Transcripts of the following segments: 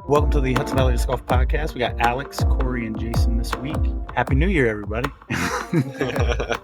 Welcome to the Hudson Valley Disc Golf Podcast. We got Alex, Corey, and Jason this week. Happy New Year, everybody. I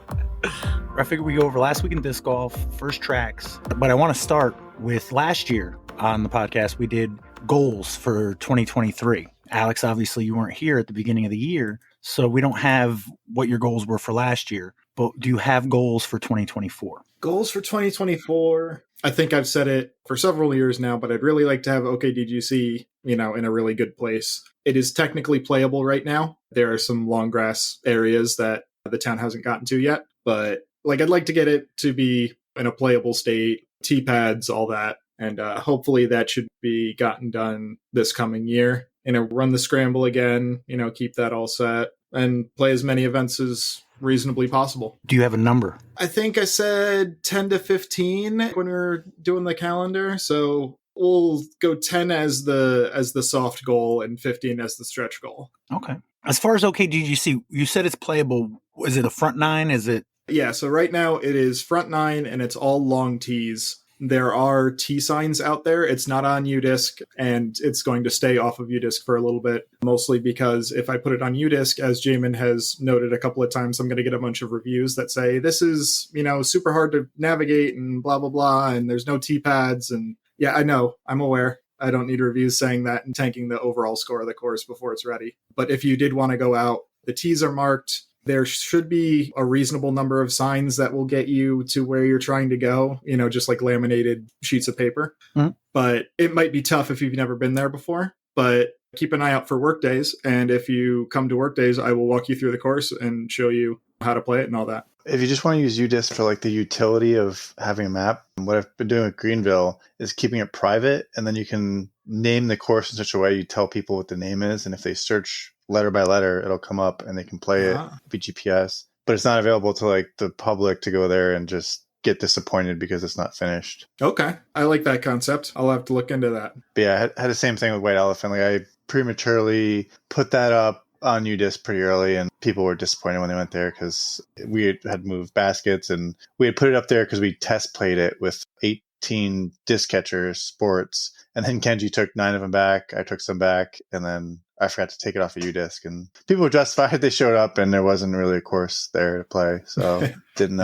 figured we go over last week in disc golf, First Trax. But I want to start with last year on the podcast. We did goals for 2023. Alex, obviously you weren't here at the beginning of the year, so we don't have what your goals were for last year. But do you have goals for 2024? Goals for 2024. I think I've said it for several years now, but I'd really like to have OKDGC, in a really good place. It is technically playable right now. There are some long grass areas that the town hasn't gotten to yet, but I'd like to get it to be in a playable state, tee pads, all that. And hopefully that should be gotten done this coming year. Run the scramble again, keep that all set and play as many events as reasonably possible. Do you have a number? I think I said 10 to 15 when we were doing the calendar. So we'll go 10 as the soft goal and 15 as the stretch goal. Okay. As far as OKDGC, you said it's playable. Is it a front nine? Is it? Yeah. So right now it is front nine and it's all long tees. There are tee signs out there. It's not on UDisc, and it's going to stay off of UDisc for a little bit, mostly because if I put it on UDisc, as Jamin has noted a couple of times, I'm going to get a bunch of reviews that say this is, super hard to navigate and blah, blah, blah, and there's no tee pads. And yeah, I know, I'm aware. I don't need reviews saying that and tanking the overall score of the course before it's ready. But if you did want to go out, the tees are marked. There should be a reasonable number of signs that will get you to where you're trying to go, just like laminated sheets of paper. Mm-hmm. But it might be tough if you've never been there before. But keep an eye out for work days. And if you come to work days, I will walk you through the course and show you how to play it and all that. If you just want to use UDisc for the utility of having a map, what I've been doing with Greenville is keeping it private. And then you can name the course in such a way you tell people what the name is. And if they search letter by letter, it'll come up and they can play it via GPS. But it's not available to the public to go there and just get disappointed because it's not finished. Okay. I like that concept. I'll have to look into that. But yeah, I had the same thing with White Elephant. I prematurely put that up on UDisc pretty early, and people were disappointed when they went there because we had moved baskets, and we had put it up there because we test played it with 18 disc catchers, sports, and then Kenji took 9 of them back. I took some back, and then I forgot to take it off of UDisc, and people were justified. They showed up, and there wasn't really a course there to play, so didn't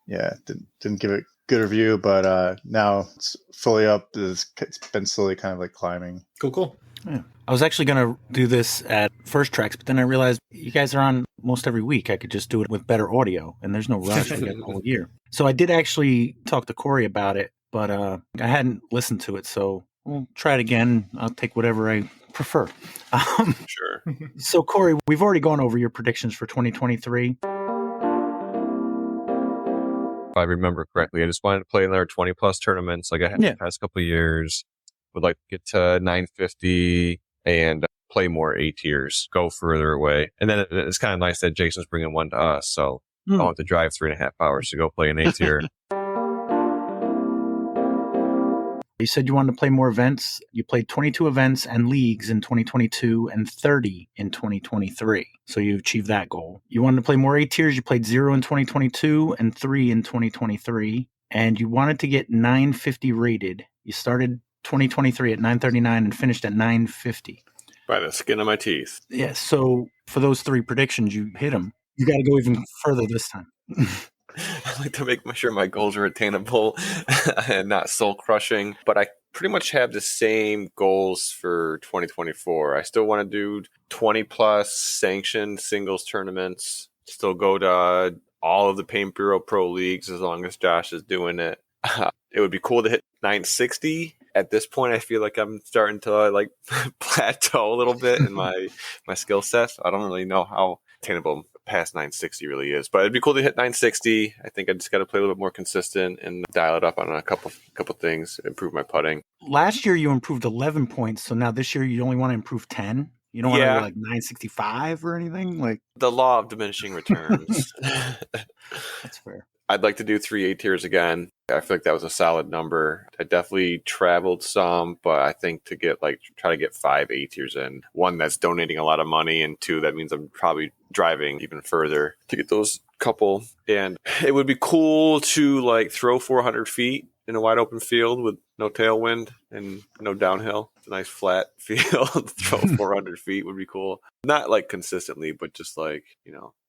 give it a good review. But now it's fully up. It's been slowly kind of climbing. Cool. Yeah. I was actually going to do this at First Trax, but then I realized you guys are on most every week. I could just do it with better audio, and there's no rush to get the whole year. So I did actually talk to Corey about it, but I hadn't listened to it, so we'll try it again. I'll take whatever I prefer. Sure. So, Corey, we've already gone over your predictions for 2023. If I remember correctly, I just wanted to play another 20-plus tournaments like I had the past couple of years. Would like to get to 950 and play more A tiers, go further away. And then it's kind of nice that Jason's bringing one to us, so I don't have to drive 3.5 hours to go play an A tier. You said you wanted to play more events. You played 22 events and leagues in 2022 and 30 in 2023. So you achieved that goal. You wanted to play more A tiers. You played 0 in 2022 and 3 in 2023. And you wanted to get 950 rated. You started 2023 at 939 and finished at 950. By the skin of my teeth. Yeah. So for those 3 predictions, you hit them. You got to go even further this time. I like to make sure my goals are attainable and not soul crushing, but I pretty much have the same goals for 2024. I still want to do 20 plus sanctioned singles tournaments, still go to all of the Paint Bureau Pro Leagues as long as Josh is doing it. It would be cool to hit 960. At this point, I feel like I'm starting to plateau a little bit in my skill set. I don't really know how attainable past 960 really is, but it'd be cool to hit 960. I think I just got to play a little bit more consistent and dial it up on a couple things, improve my putting. Last year you improved 11 points, so now this year you only want to improve 10. You don't want to go 965 or anything the law of diminishing returns. That's fair. I'd like to do 3 A tiers again. I feel like that was a solid number. I definitely traveled some, but I think to get try to get 5 A tiers in. 1 that's donating a lot of money, and 2 that means I'm probably driving even further to get those couple. And it would be cool to throw 400 feet in a wide open field with no tailwind and no downhill. It's a nice flat field. Throw 400 feet would be cool. Not like consistently, but just like,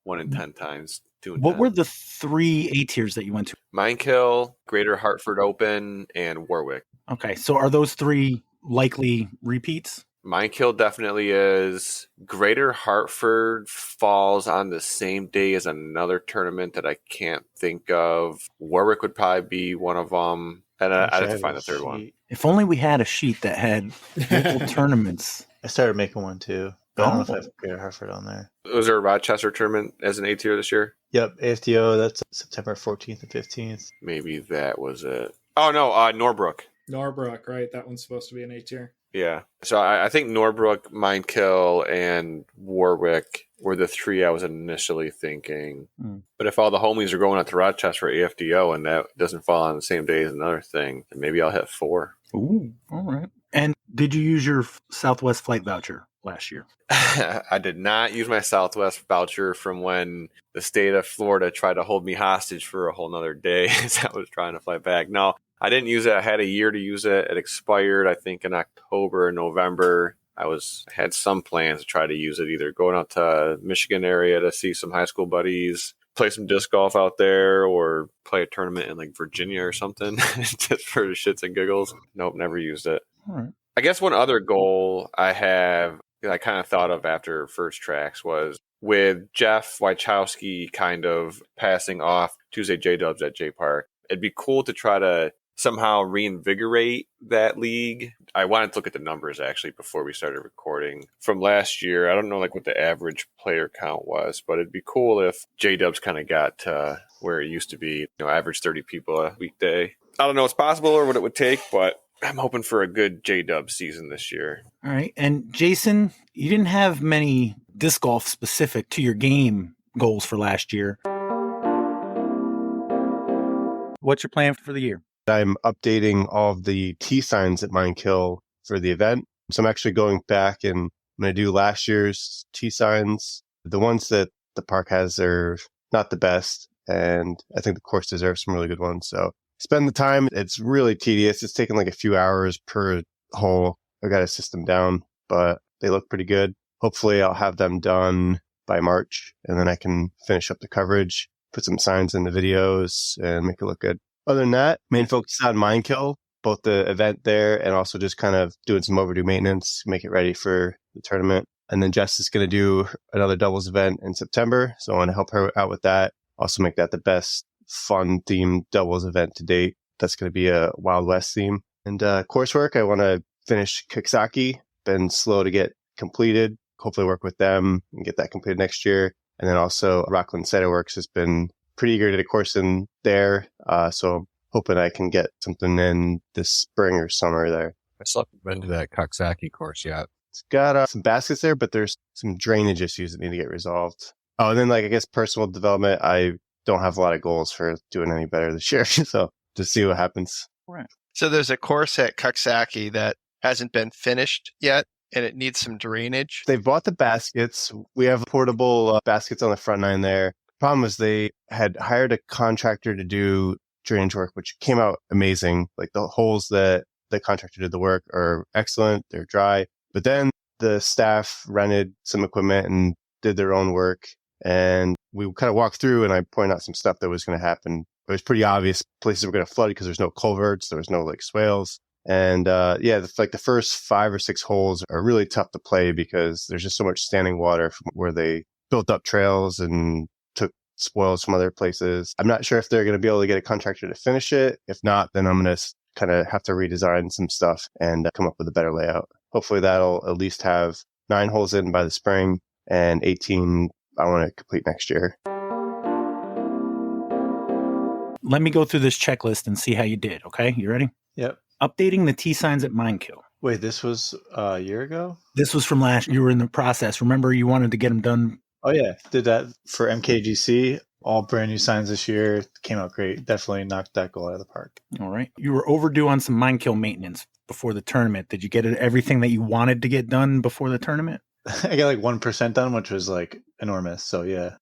1 in 10 times, 2 in 10. What were the 3 A tiers that you went to? Minekill, Greater Hartford Open, and Warwick. Okay, so are those 3 likely repeats? Minekill definitely is. Greater Hartford falls on the same day as another tournament that I can't think of. Warwick would probably be one of them. And I'd have to find the third one. If only we had a sheet that had local tournaments. I started making one too. But I don't know if I have Greater Hartford on there. Was there a Rochester tournament as an A tier this year? Yep, AFTO, that's September 14th and 15th. Maybe that was it. Oh, no, Norbrook. Norbrook, right? That one's supposed to be an A tier. Yeah. So I think Norbrook, Minekill, and Warwick were the 3 I was initially thinking. But if all the homies are going out to Rochester AFDO and that doesn't fall on the same day as another thing, then maybe I'll hit 4. Ooh, all right. And did you use your Southwest flight voucher last year? I did not use my Southwest voucher from when the state of Florida tried to hold me hostage for a whole nother day as I was trying to fly back. No, I didn't use it. I had a year to use it. It expired, I think, in October or November. I had some plans to try to use it, either going out to Michigan area to see some high school buddies, play some disc golf out there, or play a tournament in like Virginia or something just for shits and giggles. Nope, never used it. All right. I guess one other goal I have that I kind of thought of after First Trax was with Jeff Wachowski kind of passing off Tuesday J-Dubs at J Park. It'd be cool to try to somehow reinvigorate that league. I wanted to look at the numbers actually before we started recording from last year. I don't know like what the average player count was, but it'd be cool if J-Dubs kind of got to where it used to be, average 30 people a weekday. I don't know if it's possible or what it would take, but I'm hoping for a good J-Dub season this year. All right. And Jason, you didn't have many disc golf specific to your game goals for last year. What's your plan for the year? I'm updating all of the T signs at Minekill for the event. So I'm actually going back and I'm going to do last year's T signs. The ones that the park has are not the best, and I think the course deserves some really good ones. So spend the time. It's really tedious. It's taking like a few hours per hole. I got a system down, but they look pretty good. Hopefully I'll have them done by March, and then I can finish up the coverage, put some signs in the videos, and make it look good. Other than that, main focus on Minekill, both the event there and also just kind of doing some overdue maintenance, make it ready for the tournament. And then Jess is going to do another doubles event in September, so I want to help her out with that. Also make that the best fun themed doubles event to date. That's going to be a Wild West theme. And coursework, I want to finish Kiksaki. Been slow to get completed. Hopefully work with them and get that completed next year. And then also Rockland Ciderworks has been pretty eager to get a course in there. So I'm hoping I can get something in this spring or summer there. I still haven't been to that Coxsackie course yet. It's got some baskets there, but there's some drainage issues that need to get resolved. Oh, and then I guess personal development, I don't have a lot of goals for doing any better this year. So just see what happens. Right. So there's a course at Coxsackie that hasn't been finished yet, and it needs some drainage. They've bought the baskets. We have portable baskets on the front nine there. Problem was they had hired a contractor to do drainage work, which came out amazing. Like the holes that the contractor did the work are excellent. They're dry. But then the staff rented some equipment and did their own work. And we kind of walked through and I pointed out some stuff that was going to happen. It was pretty obvious places were going to flood because there's no culverts. There was no like swales. And like the first 5 or 6 holes are really tough to play because there's just so much standing water from where they built up trails and took spoils from other places. I'm not sure if they're going to be able to get a contractor to finish it. If not, then I'm going to kind of have to redesign some stuff and come up with a better layout. Hopefully that'll at least have 9 holes in by the spring and 18 I want to complete next year. Let me go through this checklist and see how you did. Okay. You ready? Yep. Updating the T signs at Minekill. Wait, this was a year ago? This was from last. You were in the process. Remember, you wanted to get them done. Oh, yeah. Did that for MKGC. All brand new signs this year. Came out great. Definitely knocked that goal out of the park. All right. You were overdue on some Minekill maintenance before the tournament. Did you get everything that you wanted to get done before the tournament? I got like 1% done, which was like enormous. So, yeah.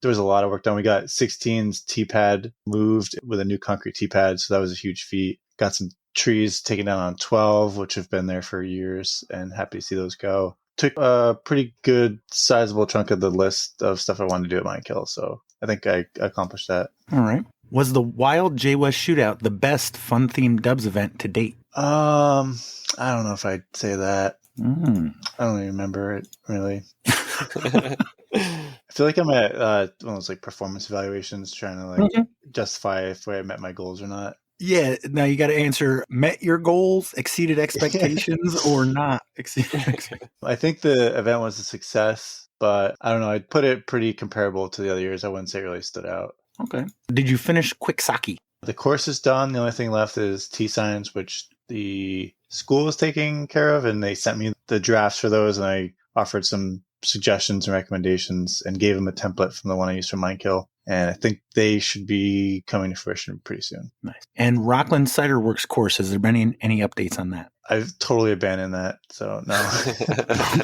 there was a lot of work done. We got 16's tee pad moved with a new concrete tee pad, so that was a huge feat. Got some trees taken down on 12, which have been there for years, and happy to see those go. Took a pretty good sizable chunk of the list of stuff I wanted to do at Mine Kill, so I think I accomplished that. All right. Was the Wild J West Shootout the best fun-themed Dubs event to date? I don't know if I'd say that. I don't even remember it, really. I feel like I'm at one of those like performance evaluations trying to like justify if I met my goals or not. Yeah, now you got to answer, met your goals, exceeded expectations, or not exceeded expectations? I think the event was a success, but I don't know. I'd put it pretty comparable to the other years. I wouldn't say it really stood out. Okay. Did you finish Quicksaki? The course is done. The only thing left is T-signs, which the school was taking care of, and they sent me the drafts for those, and I offered some suggestions and recommendations and gave them a template from the one I used for Minekill. And I think they should be coming to fruition pretty soon. Nice. And Rockland Cider Works course, has there been any updates on that? I've totally abandoned that. So no,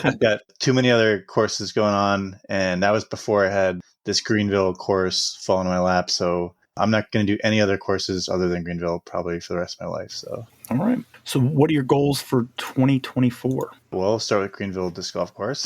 I've got too many other courses going on. And that was before I had this Greenville course fall in my lap. So I'm not going to do any other courses other than Greenville probably for the rest of my life. So, all right. So what are your goals for 2024? Well, I'll start with Greenville Disc Golf Course.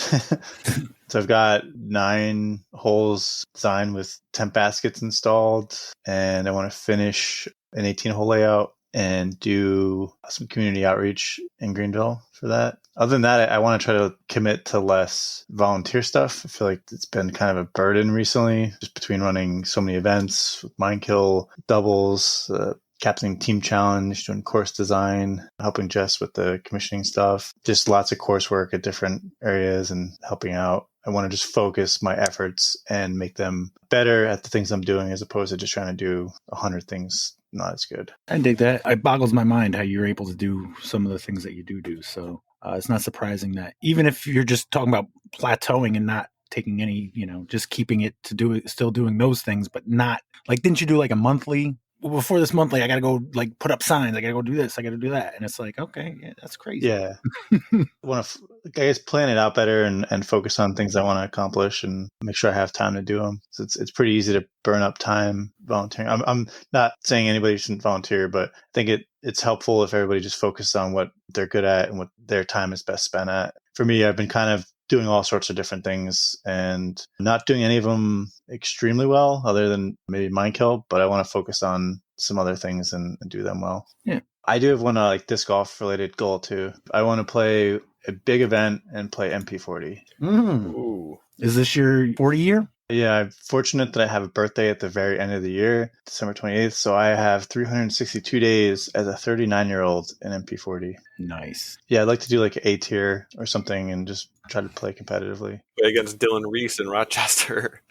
So I've got 9 holes designed with 10 baskets installed, and I want to finish an 18-hole layout and do some community outreach in Greenville for that. Other than that, I want to try to commit to less volunteer stuff. I feel like it's been kind of a burden recently, just between running so many events with Minekill, doubles, captaining team challenge, doing course design, helping Jess with the commissioning stuff, just lots of coursework at different areas and helping out. I want to just focus my efforts and make them better at the things I'm doing as opposed to just trying to do 100 things not as good. I dig that. It boggles my mind how you're able to do some of the things that you do. So it's not surprising that even if you're just talking about plateauing and not taking any, just keeping it to do it, still doing those things, but not like, didn't you do like a monthly? Well, before this monthly, I got to go like put up signs. I got to go do this. I got to do that. And it's like, okay, yeah, that's crazy. Yeah. I want to, I guess, plan it out better and focus on things I want to accomplish and make sure I have time to do them. So it's pretty easy to burn up time volunteering. I'm not saying anybody shouldn't volunteer, but I think it's helpful if everybody just focuses on what they're good at and what their time is best spent at. For me, I've been kind of doing all sorts of different things and not doing any of them extremely well other than maybe Minekill, but I want to focus on some other things and do them well. Yeah. I do have one like disc golf related goal too. I want to play a big event and play MP40. Ooh. Is this your 40 year? Yeah, I'm fortunate that I have a birthday at the very end of the year, December 28th. So I have 362 days as a 39-year-old in MP40. Nice. Yeah, I'd like to do like A tier or something and just try to play competitively. Play against Dylan Reese in Rochester.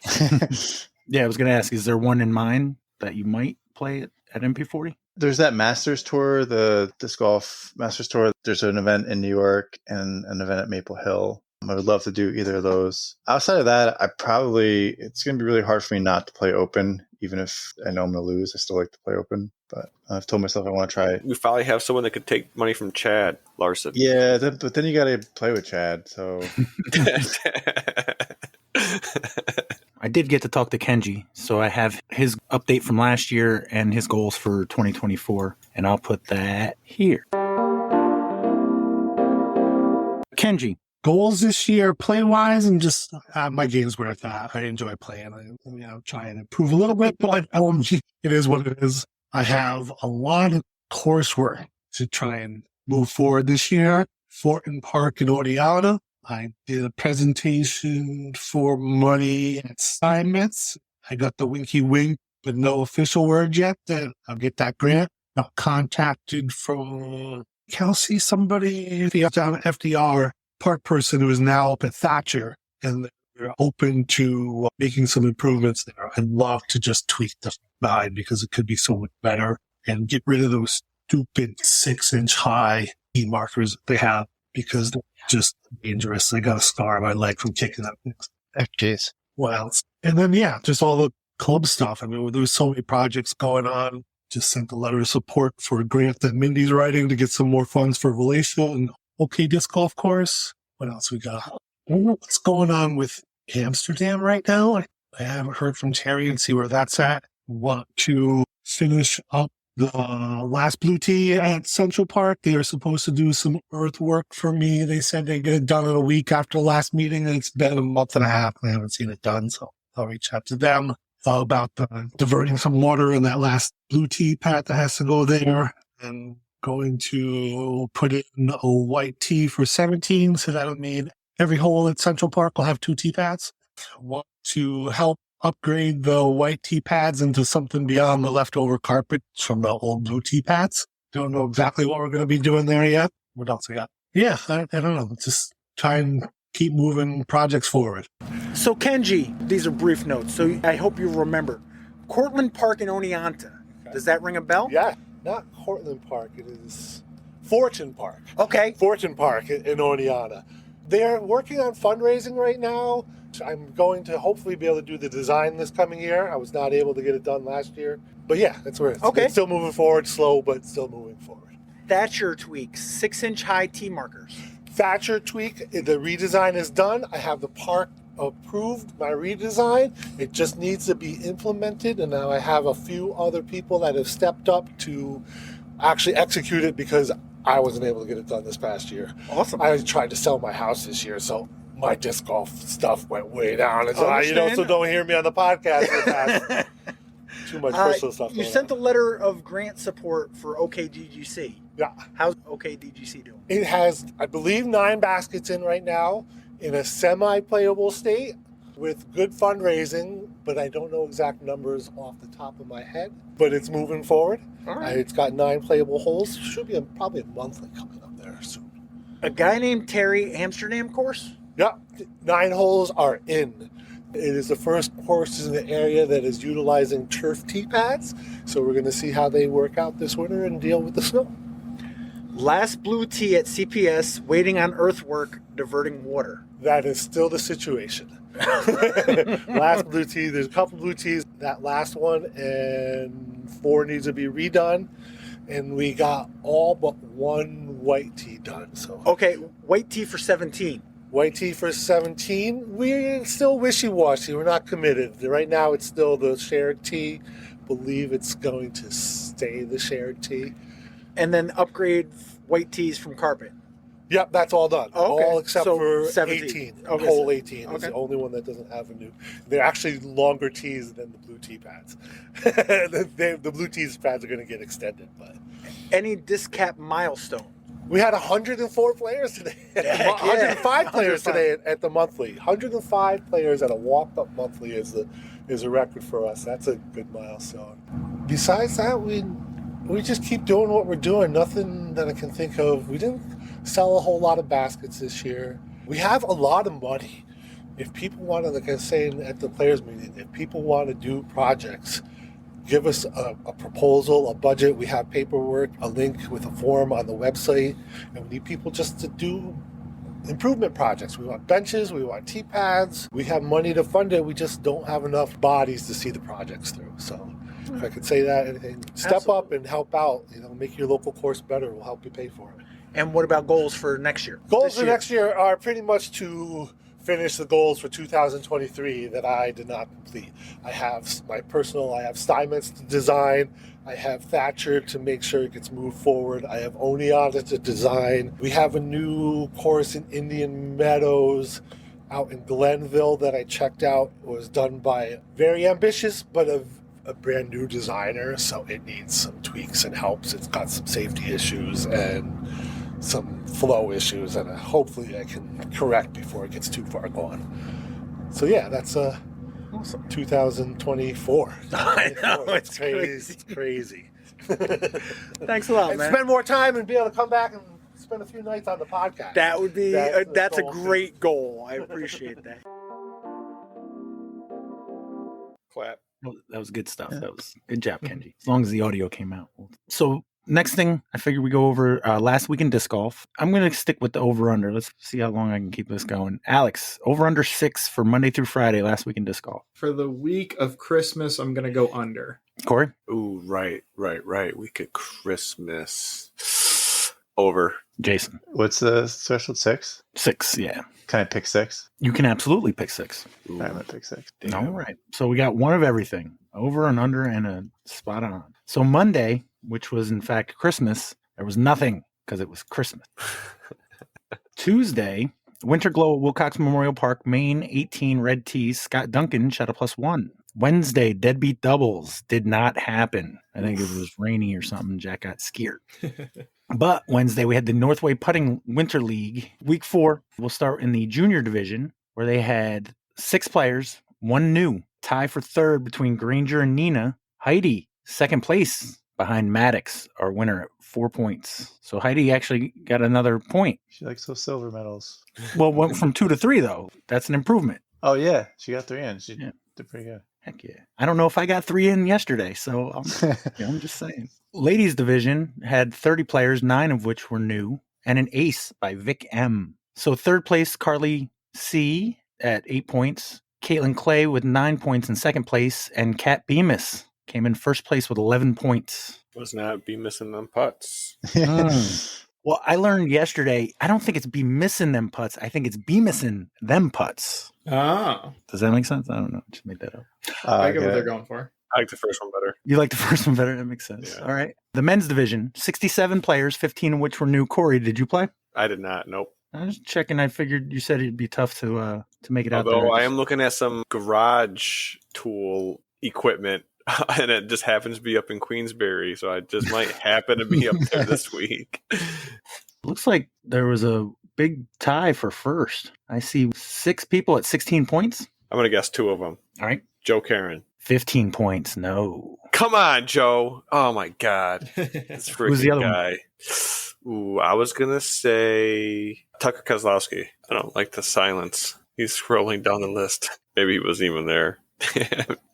Yeah, I was going to ask, is there one in mind that you might play at MP40? There's that Masters Tour, the Disc Golf Masters Tour. There's an event in New York and an event at Maple Hill. I would love to do either of those. Outside of that, it's going to be really hard for me not to play open, even if I know I'm going to lose. I still like to play open, but I've told myself I want to try it. We finally have someone that could take money from Chad Larson. Yeah, but then you got to play with Chad, so... I did get to talk to Kenji, so I have his update from last year and his goals for 2024, and I'll put that here. Kenji. Goals this year, play-wise, and just my game's where it's at. I enjoy playing. I try and improve a little bit, but it is what it is. I have a lot of coursework to try and move forward this year. Fortin Park in Oneonta. I did a presentation for money and assignments. I got the winky wink, but no official word yet that I'll get that grant. Got contacted from Kelsey, somebody down at FDR. Park person who is now up at Thatcher, and they're open to making some improvements there. I'd love to just tweak the line because it could be so much better and get rid of those stupid 6-inch high key markers that they have because they're just dangerous. I got a scar on my leg from kicking up. Jeez. What else? And then, just all the club stuff. I mean, there's so many projects going on. Just sent a letter of support for a grant that Mindy's writing to get some more funds for Valatia and OK Disc Golf Course. What else we got? I don't know what's going on with Amsterdam right now. I haven't heard from Terry and see where that's at. Want to finish up the last blue tee at Central Park. They are supposed to do some earthwork for me. They said they'd get it done in a week after the last meeting, and it's been a month and a half. I haven't seen it done, so I'll reach out to them about diverting some water in that last blue tee pad that has to go there. And going to put in a white tee for 17, so that'll mean every hole at Central Park will have 2 tee pads. Want to help upgrade the white tee pads into something beyond the leftover carpet from the old blue tee pads. Don't know exactly what we're going to be doing there yet. What else I got? Yeah, I don't know. Just try and keep moving projects forward. So Kenji, these are brief notes, so I hope you remember. Cortlandt Park in Oneonta. Does that ring a bell? Yeah, not Cortlandt Park. It is Fortune Park. Okay. Fortune Park in Oneonta. They're working on fundraising right now. I'm going to hopefully be able to do the design this coming year. I was not able to get it done last year. But yeah, that's where it's, it's still moving forward, slow, but still moving forward. Thatcher tweaks, 6-inch high tee markers. Thatcher tweak, the redesign is done. I have the park approved my redesign. It just needs to be implemented, and now I have a few other people that have stepped up to actually execute it because I wasn't able to get it done this past year. Awesome. I tried to sell my house this year, so my disc golf stuff went way down. And so, so don't hear me on the podcast with that. Too much personal stuff. You sent a letter of grant support for OKDGC. Yeah. How's OKDGC doing? It has, I believe, 9 baskets in right now in a semi-playable state with good fundraising, but I don't know exact numbers off the top of my head. But it's moving forward. All right. It's got 9 playable holes. Should be probably a monthly coming up there soon. A guy named Terry, Amsterdam course? Yeah, 9 holes are in. It is the first course in the area that is utilizing turf tee pads. So we're going to see how they work out this winter and deal with the snow. Last blue tee at CPS, waiting on earthwork, diverting water. That is still the situation. Last blue tee, there's a couple blue tees. That last one and 4 needs to be redone. And we got all but 1 white tee done. So okay, white tee for 17. White tee for 17. We're still wishy-washy. We're not committed. Right now, it's still the shared tee. Believe it's going to stay the shared tee. And then upgrade white tees from carpet. Yep, that's all done. Oh, okay. All except for 17. 18. Okay, Hole so, 18 is the only one that doesn't have a new. They're actually longer tees than the blue tee pads. The blue tees pads are going to get extended. But any DisCap milestone? We had 104 players today. 105 players today at the monthly. 105 players at a walked-up monthly is a record for us. That's a good milestone. Besides that, we just keep doing what we're doing. Nothing that I can think of. We didn't sell a whole lot of baskets this year. We have a lot of money. If people want to, like I was saying at the players meeting, if people want to do projects, give us a proposal, a budget. We have paperwork, a link with a form on the website, and we need people just to do improvement projects. We want benches, we want tee pads. We have money to fund it. We just don't have enough bodies to see the projects through. So if I could say that, and step up and help out, make your local course better. We'll help you pay for it. And what about goals for next year? Goals for next year are pretty much to finish the goals for 2023 that I did not complete. I have Steinmetz to design. I have Thatcher to make sure it gets moved forward. I have Oneonta to design. We have a new course in Indian Meadows out in Glenville that I checked out. It was done by very ambitious, but a brand new designer. So it needs some tweaks and helps. It's got some safety issues and some flow issues, and hopefully I can correct before it gets too far gone. So yeah, that's awesome. 2024. I know, it's crazy. It's crazy. Thanks a lot, man. Spend more time and be able to come back and spend a few nights on the podcast. That would be that's a great goal. I appreciate that. Clap. That was good stuff. That was good job, Kenji. As long as the audio came out. So next thing, I figured we go over last week in disc golf. I'm going to stick with the over-under. Let's see how long I can keep this going. Alex, over-under 6 for Monday through Friday last week in disc golf. For the week of Christmas, I'm going to go under. Corey? Ooh, right. Week of Christmas. Over. Jason. What's the threshold? 6? 6, yeah. Can I pick 6? You can absolutely pick 6. All right, I'm gonna pick 6. All right. So we got one of everything, over and under and a spot on. So Monday, which was in fact Christmas, there was nothing because it was Christmas. Tuesday, Winter Glow at Wilcox Memorial Park, Maine, 18 red tees. Scott Duncan shot a +1. Wednesday, Deadbeat Doubles did not happen. I think it was rainy or something. Jack got scared. But Wednesday, we had the Northway Putting Winter League. Week 4, we'll start in the junior division, where they had 6 players, 1 new. Tie for third between Granger and Nina. Heidi, second place behind Maddox, our winner, at 4 points. So Heidi actually got another point. She likes those silver medals. Well, went from 2 to 3, though. That's an improvement. Oh, yeah. She got 3 in. She Yeah. did pretty good. Heck yeah. I don't know if I got 3 in yesterday, so I'm just saying. Ladies division had 30 players, 9 of which were new, and an ace by Vic M. So third place, Carly C at 8 points. Caitlin Clay with 9 points in second place, and Kat Bemis came in first place with 11 points. Was not be missing them putts. Well, I learned yesterday, I don't think it's be missing them putts. I think it's be missing them putts. Ah, Does that make sense? I don't know. Just made that up. I get what they're going for. I like the first one better. You like the first one better? That makes sense. Yeah. All right. The men's division, 67 players, 15 of which were new. Corey, did you play? I did not. Nope. I was checking. I figured you said it'd be tough to make it out Although there. I am looking at some garage tool equipment, and it just happens to be up in Queensbury, so I just might happen to be up there this week. Looks like there was a big tie for first. I see 6 people at 16 points. I'm gonna guess 2 of them. All right. Joe Karen. 15 points. No. Come on, Joe. Oh my God. This Who's the freaking other one? guy. Ooh, I was gonna say Tucker Kozlowski. I don't like the silence. He's scrolling down the list. Maybe he wasn't even there.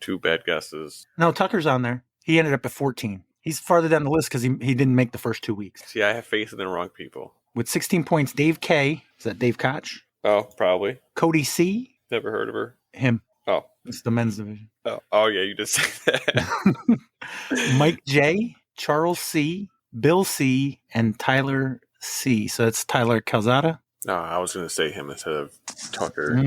2 bad guesses. No, Tucker's on there. He ended up at 14. He's farther down the list because he didn't make the first 2 weeks. See, I have faith in the wrong people. With 16 points, Dave K. Is that Dave Koch? Oh, probably. Cody C. Never heard of her. Him. Oh. It's the men's division. Oh yeah, you did say that. Mike J. Charles C. Bill C. and Tyler C. So that's Tyler Calzada. No, I was going to say him instead of Tucker.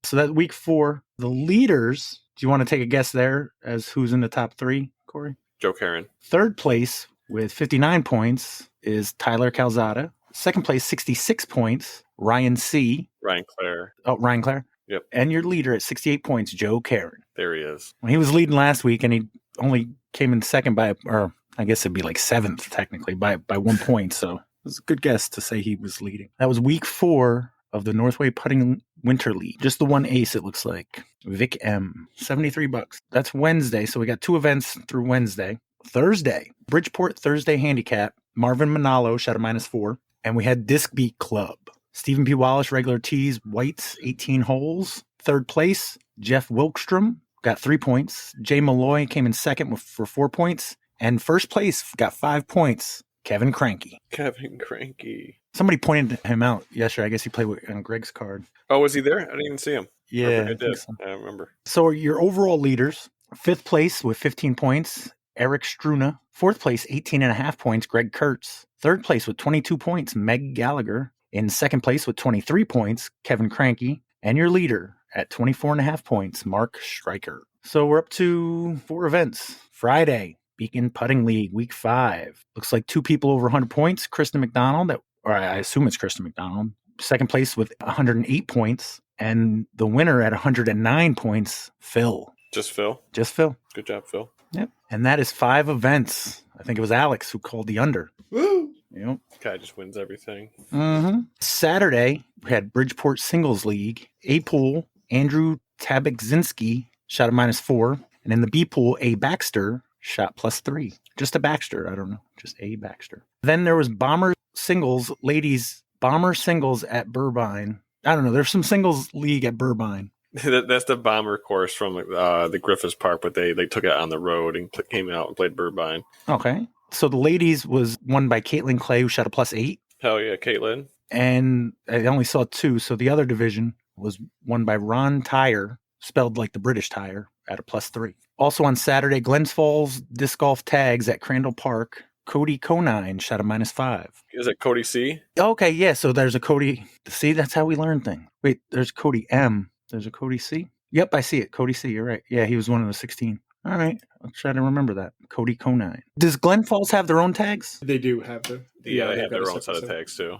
So that week 4, the leaders. Do you want to take a guess there as who's in the top 3, Corey? Joe Karen. Third place with 59 points is Tyler Calzada. Second place, 66 points, Ryan C. Ryan Clare. Oh, Ryan Clare. Yep. And your leader at 68 points, Joe Karen. There he is. He was leading last week, and he only came in second by, or I guess it'd be like 7th technically, by 1 point. So it was a good guess to say he was leading. That was week 4 of the Northway Putting Winter League. Just the one ace, it looks like. Vic M. $73. That's Wednesday, so we got 2 events through Wednesday. Thursday, Bridgeport Thursday Handicap. Marvin Manalo shot a -4. And we had Disc Beat Club. Stephen P. Wallace, regular tees, whites, 18 holes. Third place, Jeff Wilkstrom got 3 points. Jay Malloy came in second for 4 points. And first place got 5 points, Kevin Cranky. Kevin Cranky. Somebody pointed him out yesterday. I guess he played on Greg's card. Oh, was he there? I didn't even see him. Yeah, I did. so. I remember. So your overall leaders, 5th place with 15 points, Eric Struna. 4th place, 18.5 points, Greg Kurtz. 3rd place with 22 points, Meg Gallagher. In 2nd place with 23 points, Kevin Cranky. And your leader at 24.5 points, Mark Stryker. So we're up to 4 events. Friday, Beacon Putting League, week 5. Looks like 2 people over 100 points. Kristen McDonald, or I assume it's Kristen McDonald. 2nd place with 108 points. And the winner at 109 points, Phil. Just Phil. Just Phil. Good job, Phil. Yep. And that is 5 events. I think it was Alex who called the under. Woo! Yep. Guy just wins everything. Mm-hmm. Saturday, we had Bridgeport Singles League. A pool, Andrew Tabakzinski shot a -4. And in the B pool, A Baxter shot +3. Just a Baxter. I don't know. Just A Baxter. Then there was Bomber Singles, ladies, Bomber Singles at Burbine. I don't know. There's some singles league at Burbine. That's the bomber course from the Griffiths Park, but they took it on the road and came out and played Burbine. Okay. So the ladies was won by Caitlin Clay, who shot a +8. Hell yeah, Caitlin. And I only saw 2. So the other division was won by Ron Tyre, spelled like the British tire, at a +3. Also on Saturday, Glens Falls Disc Golf Tags at Crandall Park. Cody Conine shot a -5. Is it Cody C? Okay, yeah. So there's a Cody. See, that's how we learn things. Wait, there's Cody M. There's a Cody C. Yep, I see it. Cody C. You're right. Yeah, he was one of the 16. All right, I'll try to remember that. Cody Conine. Does Glen Falls have their own tags? They do have the Yeah, they they've have got a their own set separate of tags too.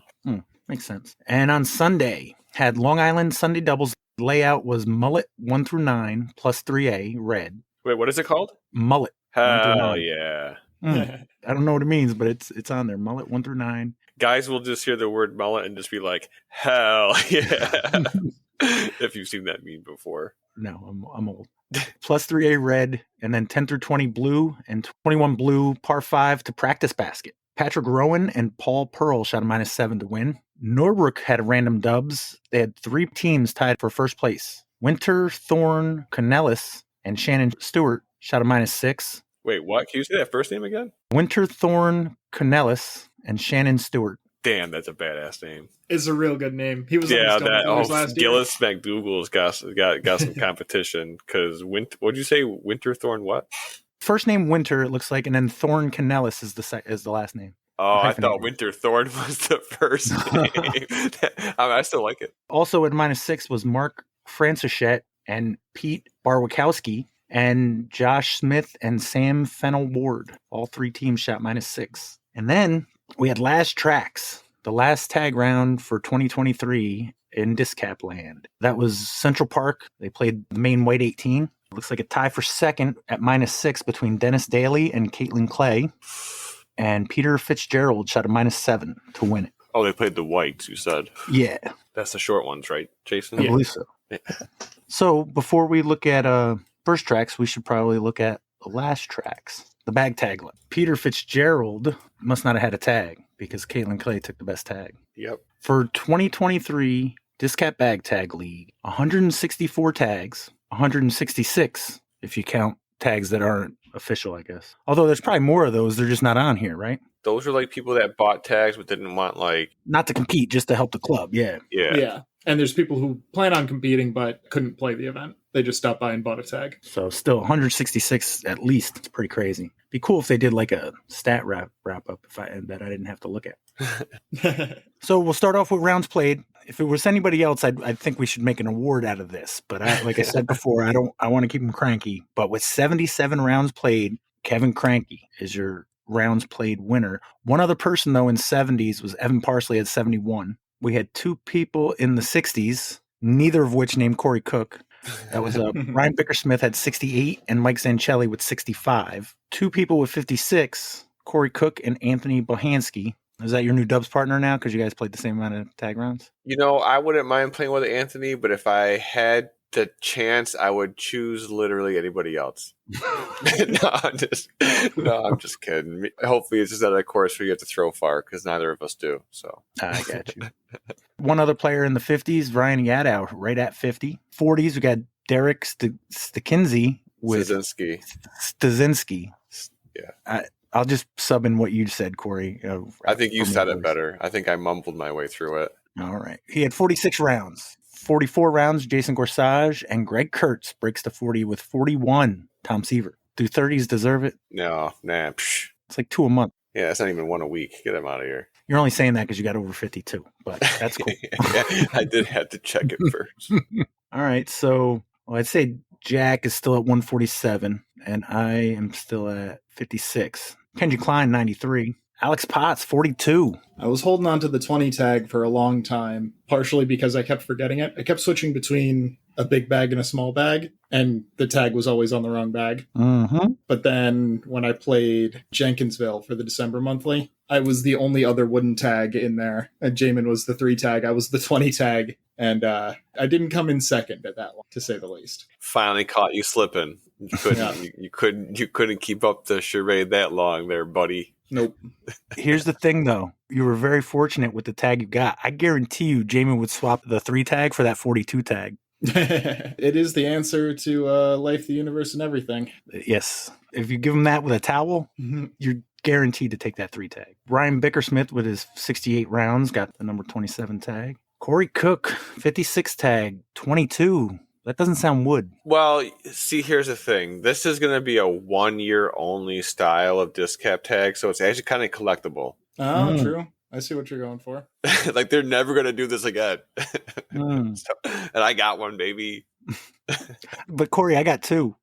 Makes sense. And on Sunday, had Long Island Sunday doubles. Layout was mullet 1 through 9 plus 3A red. Wait, what is it called? Mullet. 1 through Hell 9. yeah. I don't know what it means, but it's on there. Mullet 1 through 9. Guys will just hear the word mullet and just be like, hell yeah. If you've seen that meme before. No, I'm old. Plus 3A red, and then 10 through 20 blue, and 21 blue par 5 to practice basket. Patrick Rowan and Paul Pearl shot a -7 to win. Norbrook had random dubs. They had 3 teams tied for first place. Winter, Thorne, Canellis, and Shannon Stewart shot a -6. Wait, what? Can you say that first name again? Winter, Thorne, Canellis, and Shannon Stewart. Damn, that's a badass name. It's a real good name. He was Yeah, on the that Stonefingers last year. Gillis McDougal's got some competition because what'd you say? Winterthorn what? First name Winter, it looks like, and then Thorne Canellis is the last name. Oh, I thought Winterthorn was the first name. I still like it. Also at -6 was Mark Francischette and Pete Barwikowski and Josh Smith and Sam Fennell Ward. All 3 teams shot -6. And then we had last tracks, the last tag round for 2023 in DisCap land. That was Central Park. They played the main white 18. It looks like a tie for second at -6 between Dennis Daly and Caitlin Clay. And Peter Fitzgerald shot a -7 to win it. Oh, they played the whites, you said. Yeah. That's the short ones, right, Jason? I believe so. So before we look at first tracks, we should probably look at the last tracks. The bag tag. Peter Fitzgerald must not have had a tag because Caitlin Clay took the best tag. Yep. For 2023 DisCap Bag Tag League, 164 tags, 166 if you count tags that aren't official, I guess. Although there's probably more of those, they're just not on here, right? Those are like people that bought tags but didn't want not to compete, just to help the club. Yeah. Yeah. And there's people who plan on competing but couldn't play the event. They just stopped by and bought a tag. So still 166 at least. It's pretty crazy. Be cool if they did like a stat wrap up that I didn't have to look at. So we'll start off with rounds played. If it was anybody else, I think we should make an award out of this. But like I said before, I want to keep them cranky. But with 77 rounds played, Kevin Cranky is your rounds played winner. One other person though in 70s was Evan Parsley at 71. We had 2 people in the 60s, neither of which named Corey Cook. That was Ryan Bickersmith had 68 and Mike Zancelli with 65. 2 people with 56, Corey Cook and Anthony Bohansky. Is that your new dubs partner now? Because you guys played the same amount of tag rounds? You know, I wouldn't mind playing with Anthony, but if I had the chance, I would choose literally anybody else. I'm just kidding. Hopefully it's just at a course where you have to throw far because neither of us do. So I got you. One other player in the 50s, Ryan Yadow, right at 50. 40s, we got Derek Stakinzi with Stazinski. Yeah. I'll just sub in what you said, Corey. I think you said it better. I think I mumbled my way through it. All right. He had 46 rounds. 44 rounds, Jason Gorsage, and Greg Kurtz breaks to 40 with 41, Tom Seaver. Do 30s deserve it? No, nah. Psh. It's like 2 a month. Yeah, it's not even 1 a week. Get him out of here. You're only saying that because you got over 52, but that's cool. Yeah, I did have to check it first. All right. So I'd say Jack is still at 147, and I am still at 56. Kenji Klein, 93. Alex Potts, 42. I was holding on to the 20 tag for a long time, partially because I kept forgetting it. I kept switching between a big bag and a small bag, and the tag was always on the wrong bag. Mm-hmm. But then when I played Jenkinsville for the December monthly, I was the only other wooden tag in there. And Jamin was the 3 tag. I was the 20 tag. And I didn't come in second at that one, to say the least. Finally caught you slipping. You couldn't, you couldn't keep up the charade that long there, buddy. Nope. Here's the thing, though. You were very fortunate with the tag you got. I guarantee you Jamin would swap the 3 tag for that 42 tag. It is the answer to life, the universe, and everything. Yes. If you give him that with a towel, you're guaranteed to take that 3 tag. Ryan Bickersmith with his 68 rounds got the number 27 tag. Corey Cook, 56 tag, 22. That doesn't sound wood. Well, see, here's the thing. This is going to be a 1 year only style of DisCap Tag, so it's actually kind of collectible. Oh, true. I see what you're going for. Like, they're never going to do this again. Mm. And I got one, baby. But Corey, I got 2.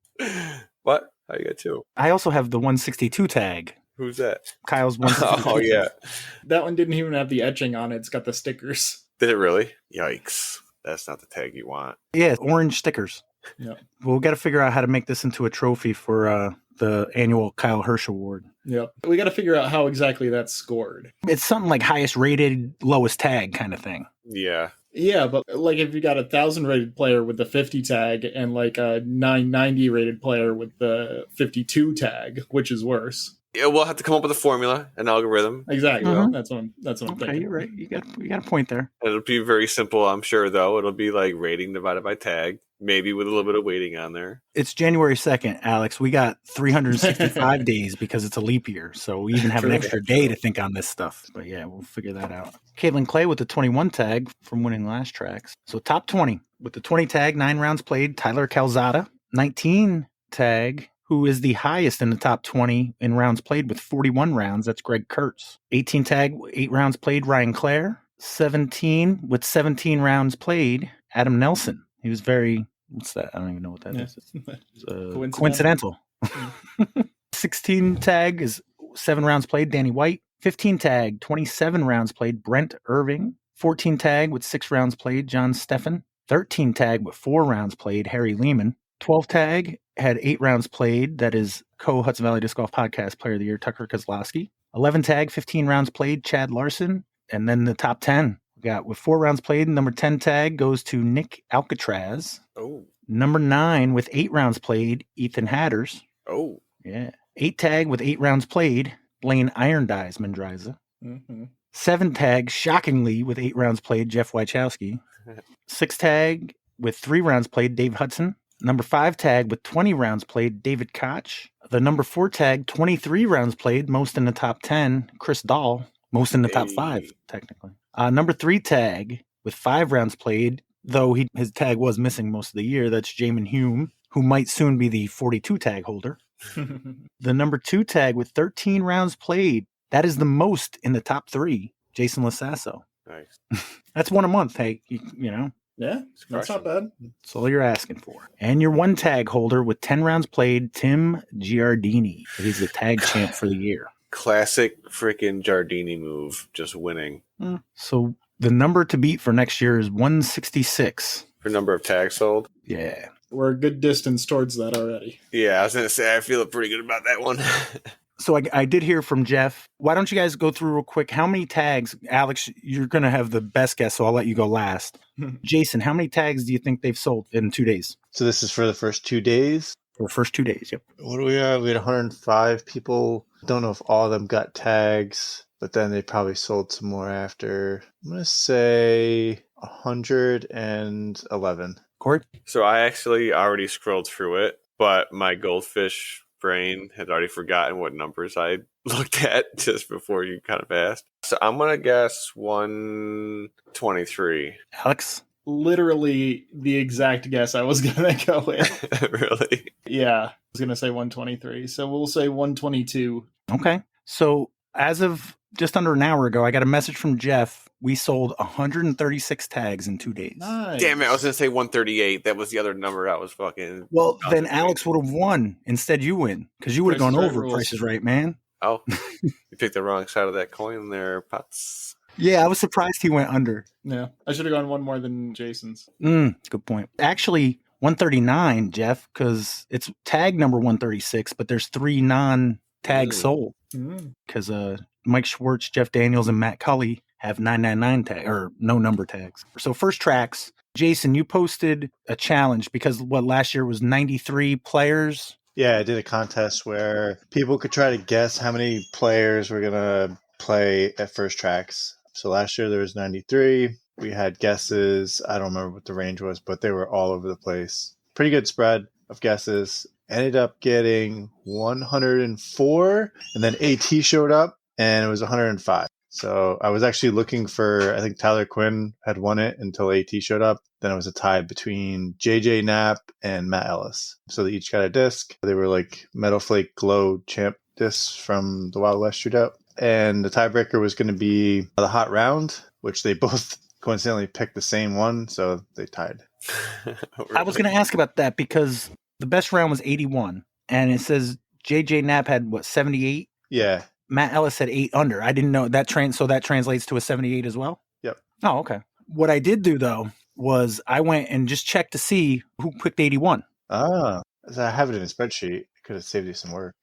What? How you got 2? I also have the 162 tag. Who's that? Kyle's 162. Oh, yeah. That one didn't even have the etching on it. It's got the stickers. Did it really? Yikes. That's not the tag you want. Yeah, orange stickers. Yeah. We'll got to figure out how to make this into a trophy for the annual Kyle Hirsch Award. Yep. We got to figure out how exactly that's scored. It's something like highest rated, lowest tag kind of thing. Yeah. Yeah, but like if you got a 1,000 rated player with the 50 tag and like a 990 rated player with the 52 tag, which is worse? Yeah, we'll have to come up with a formula, an algorithm. Exactly. Mhm. That's what I'm Okay, thinking. you're right. You got a point there. It'll be very simple, I'm sure, though. It'll be like rating divided by tag, maybe with a little bit of weighting on there. It's January 2nd, Alex. We got 365 days because it's a leap year. So we even have an extra day to think on this stuff. But yeah, we'll figure that out. Caitlin Clay with the 21 tag from winning last tracks. So top 20 with the 20 tag, 9 rounds played, Tyler Calzada. 19 tag, who is the highest in the top 20 in rounds played with 41 rounds. That's Greg Kurtz. 18 tag, 8 rounds played, Ryan Clare. 17 with 17 rounds played, Adam Nelson. He was very, what's that? I don't even know what that is. It's, coincidental. 16 tag is 7 rounds played, Danny White. 15 tag, 27 rounds played, Brent Irving. 14 tag with 6 rounds played, John Steffen. 13 tag with 4 rounds played, Harry Lehman. 12 tag had 8 rounds played. That is co-Hudson Valley Disc Golf Podcast Player of the Year, Tucker Kozlowski. 11 tag, 15 rounds played, Chad Larson. And then the top 10, we got with 4 rounds played, number 10 tag goes to Nick Alcatraz. Oh. Number 9 with 8 rounds played, Ethan Hatters. Oh. Yeah. 8 tag with 8 rounds played, Blaine Irondies Mendraza. Mm-hmm. 7 tag, shockingly, with 8 rounds played, Jeff Wachowski. 6 tag with 3 rounds played, Dave Hudson. Number 5 tag with 20 rounds played, David Koch. The number 4 tag, 23 rounds played, most in the top 10, Chris Dahl. Most in the top 5, technically. Number 3 tag with 5 rounds played, though his tag was missing most of the year. That's Jamin Hume, who might soon be the 42 tag holder. The number 2 tag with 13 rounds played, that is the most in the top 3, Jason Lasasso. Nice. That's 1 a month. Hey, you know. Yeah, that's not bad. That's all you're asking for. And your 1 tag holder with 10 rounds played, Tim Giardini. He's the tag champ for the year. Classic freaking Giardini move, just winning. So the number to beat for next year is 166. For number of tags sold? Yeah. We're a good distance towards that already. Yeah, I was going to say, I feel pretty good about that one. So I did hear from Jeff. Why don't you guys go through real quick? How many tags, Alex, you're going to have the best guess, so I'll let you go last. Jason, how many tags do you think they've sold in 2 days? So this is for the first 2 days? For the first 2 days, yep. What do we have? We had 105 people. Don't know if all of them got tags, but then they probably sold some more after. I'm going to say 111. Corey? So I actually already scrolled through it, but my goldfish brain had already forgotten what numbers I looked at just before you kind of asked. So I'm going to guess 123. Alex? Literally the exact guess I was going to go with. Really? Yeah, I was going to say 123. So we'll say 122. Okay. So as of just under an hour ago, I got a message from Jeff. We sold 136 tags in 2 days. Nice. Damn it, I was going to say 138. That was the other number I was fucking... Well, then Alex would have won. Instead, you win. Because you would have Price gone is Right over rules. Price is Right, man. Oh, you picked the wrong side of that coin there, Potts. Yeah, I was surprised he went under. Yeah, I should have gone one more than Jason's. Good point. Actually, 139, Jeff, because it's tag number 136, but there's 3 non-tags sold. Because Mike Schwartz, Jeff Daniels, and Matt Cully have 999 tag or no number tags. So First Trax, Jason, you posted a challenge because last year was 93 players. Yeah, I did a contest where people could try to guess how many players were going to play at First Trax. So last year there was 93. We had guesses. I don't remember what the range was, but they were all over the place. Pretty good spread of guesses. Ended up getting 104, and then AT showed up, and it was 105. So I was actually looking for, I think Tyler Quinn had won it until AT showed up. Then it was a tie between JJ Knapp and Matt Ellis. So they each got a disc. They were like Metal Flake Glow champ discs from the Wild West shootout. And the tiebreaker was going to be the hot round, which they both coincidentally picked the same one. So they tied. I was going to ask about that because the best round was 81. And it says JJ Knapp had, 78? Yeah. Matt Ellis had 8 under. I didn't know that so that translates to a 78 as well? Yep. Oh, okay. What I did do, though, was I went and just checked to see who picked 81. Ah, I have it in a spreadsheet. It could have saved you some work.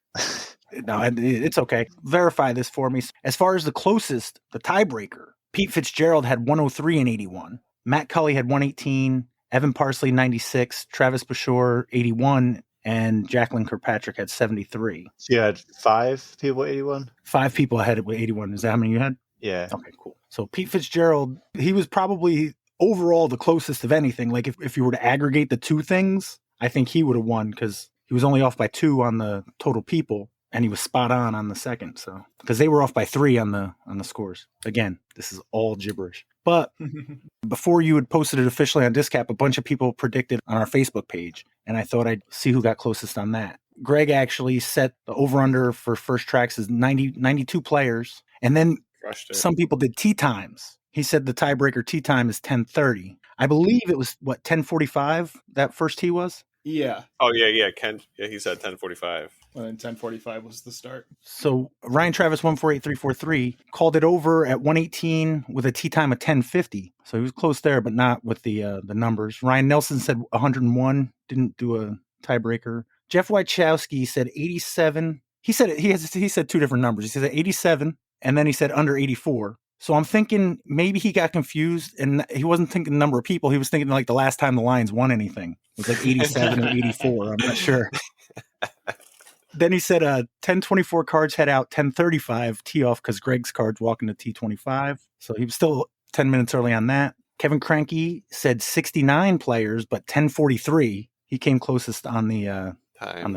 No, it's okay. Verify this for me. As far as the closest, the tiebreaker, Pete Fitzgerald had 103 and 81. Matt Cully had 118. Evan Parsley, 96. Travis Bashore, 81. And Jacqueline Kirkpatrick had 73. So you had 5 people 81? 5 people ahead with 81. Is that how many you had? Yeah. Okay, cool. So Pete Fitzgerald, he was probably overall the closest of anything. Like if you were to aggregate the two things, I think he would have won because he was only off by 2 on the total people, and he was spot on the second. So because they were off by 3 on the scores. Again, this is all gibberish. But before you had posted it officially on DisCap, a bunch of people predicted on our Facebook page, and I thought I'd see who got closest on that. Greg actually set the over-under for First Trax as 92 players, and then some people did tee times. He said the tiebreaker tee time is 10:30. I believe it was, 10:45 that first tee was? Yeah. Oh, yeah. Ken, he said 10:45. And then 10:45 was the start. So Ryan Travis 148343 called it over at 118 with a tee time of 10:50. So he was close there, but not with the numbers. Ryan Nelson said 101, didn't do a tiebreaker. Jeff Wachowski said 87. He said 2 different numbers. He said 87, and then he said under 84. So I'm thinking maybe he got confused, and he wasn't thinking the number of people. He was thinking like the last time the Lions won anything. It was like 87 or 84. I'm not sure. Then he said 10:24 cards head out, 10:35 tee off because Greg's cards walking to T25. So he was still 10 minutes early on that. Kevin Cranky said 69 players, but 10:43. He came closest on the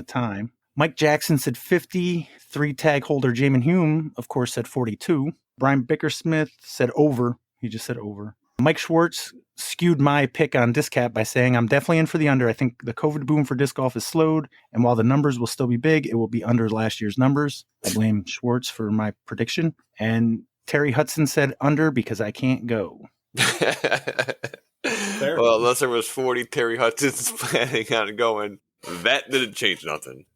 time. Mike Jackson said 50. 3-tag holder Jamin Hume, of course, said 42. Brian Bickersmith said over. He just said over. Mike Schwartz skewed my pick on DisCap by saying, I'm definitely in for the under. I think the COVID boom for disc golf is slowed, and while the numbers will still be big, it will be under last year's numbers. I blame Schwartz for my prediction. And Terry Hudson said under because I can't go. Well, unless there was 40 Terry Hudsons planning on going, that didn't change nothing.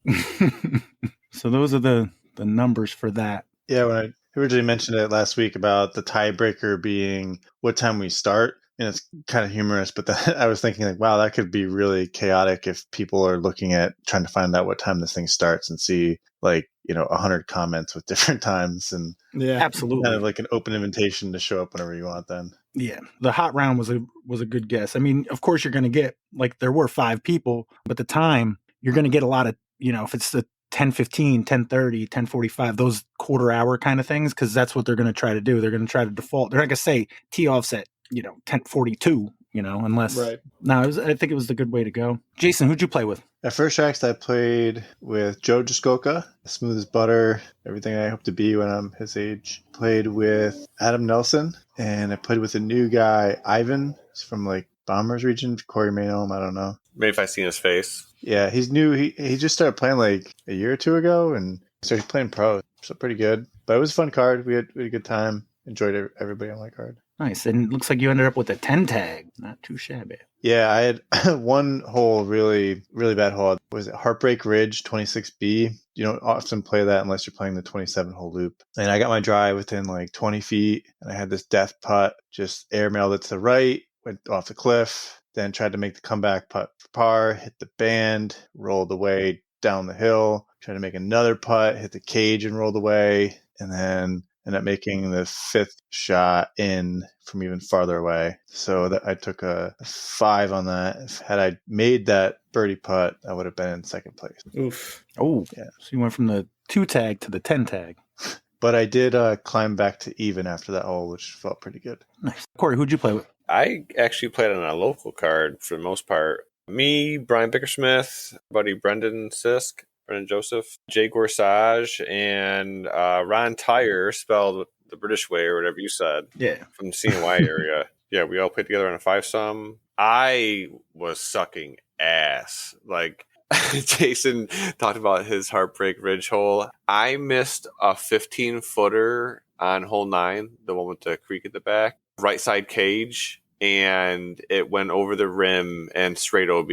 So those are the numbers for that. Yeah, when I originally mentioned it last week about the tiebreaker being what time we start, and it's kind of humorous, but I was thinking like, wow, that could be really chaotic if people are looking at trying to find out what time this thing starts and see 100 comments with different times, and absolutely kind of like an open invitation to show up whenever you want then. Yeah, the hot round was a good guess. I mean, of course you're going to get, like, there were 5 people, but the time you're going to get a lot of, if it's the 10:15, 10:30, 10:45, those quarter hour kind of things, because that's what they're going to try to do. They're going to try to default. They're not going to say tee offs at 10:42, unless. Right. No, I think it was the good way to go. Jason, who'd you play with? At First Trax, I played with Joe Jaskoka, smooth as butter, everything I hope to be when I'm his age. Played with Adam Nelson, and I played with a new guy, Ivan. He's from Bombers region, Corey may know him, I don't know. Maybe if I seen his face. Yeah, he's new. He just started playing a year or two ago, and started playing pro, so pretty good. But it was a fun card. We had a good time. Enjoyed everybody on my card. Nice. And it looks like you ended up with a 10 tag. Not too shabby. Yeah, I had one hole, really, really bad hole. Was it Heartbreak Ridge 26B? You don't often play that unless you're playing the 27-hole loop. And I got my drive within 20 feet, and I had this death putt, just airmailed it to the right, went off the cliff, then tried to make the comeback putt for par, hit the band, rolled away down the hill, tried to make another putt, hit the cage and rolled away, and then ended up making the 5th shot in from even farther away. So that I took a 5 on that. Had I made that birdie putt, I would have been in second place. Oof. Oh, yeah. So you went from the 2 tag to the 10 tag. But I did climb back to even after that hole, which felt pretty good. Nice. Corey, who'd you play with? I actually played on a local card for the most part. Me, Brian Bickersmith, buddy Brendan Joseph, Jay Gorsage, and Ron Tyre, spelled the British way or whatever you said. Yeah. From the CNY area. Yeah, we all played together on a 5-some. I was sucking ass. Like, Jason talked about his Heartbreak Ridge hole. I missed a 15-footer on hole 9, the one with the creek at the back, right side cage, and it went over the rim and straight OB.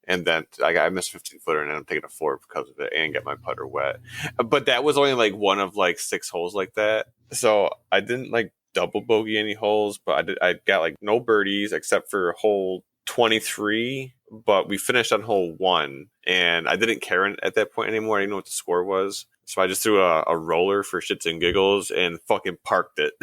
And then I missed a 15-footer, and I'm taking a 4 because of it, and get my putter wet. But that was only like one of like 6 holes like that. So I didn't like double bogey any holes, but I got like no birdies except for hole 23. But we finished on hole 1, and I didn't care at that point anymore. I didn't know what the score was. So I just threw a roller for shits and giggles and fucking parked it.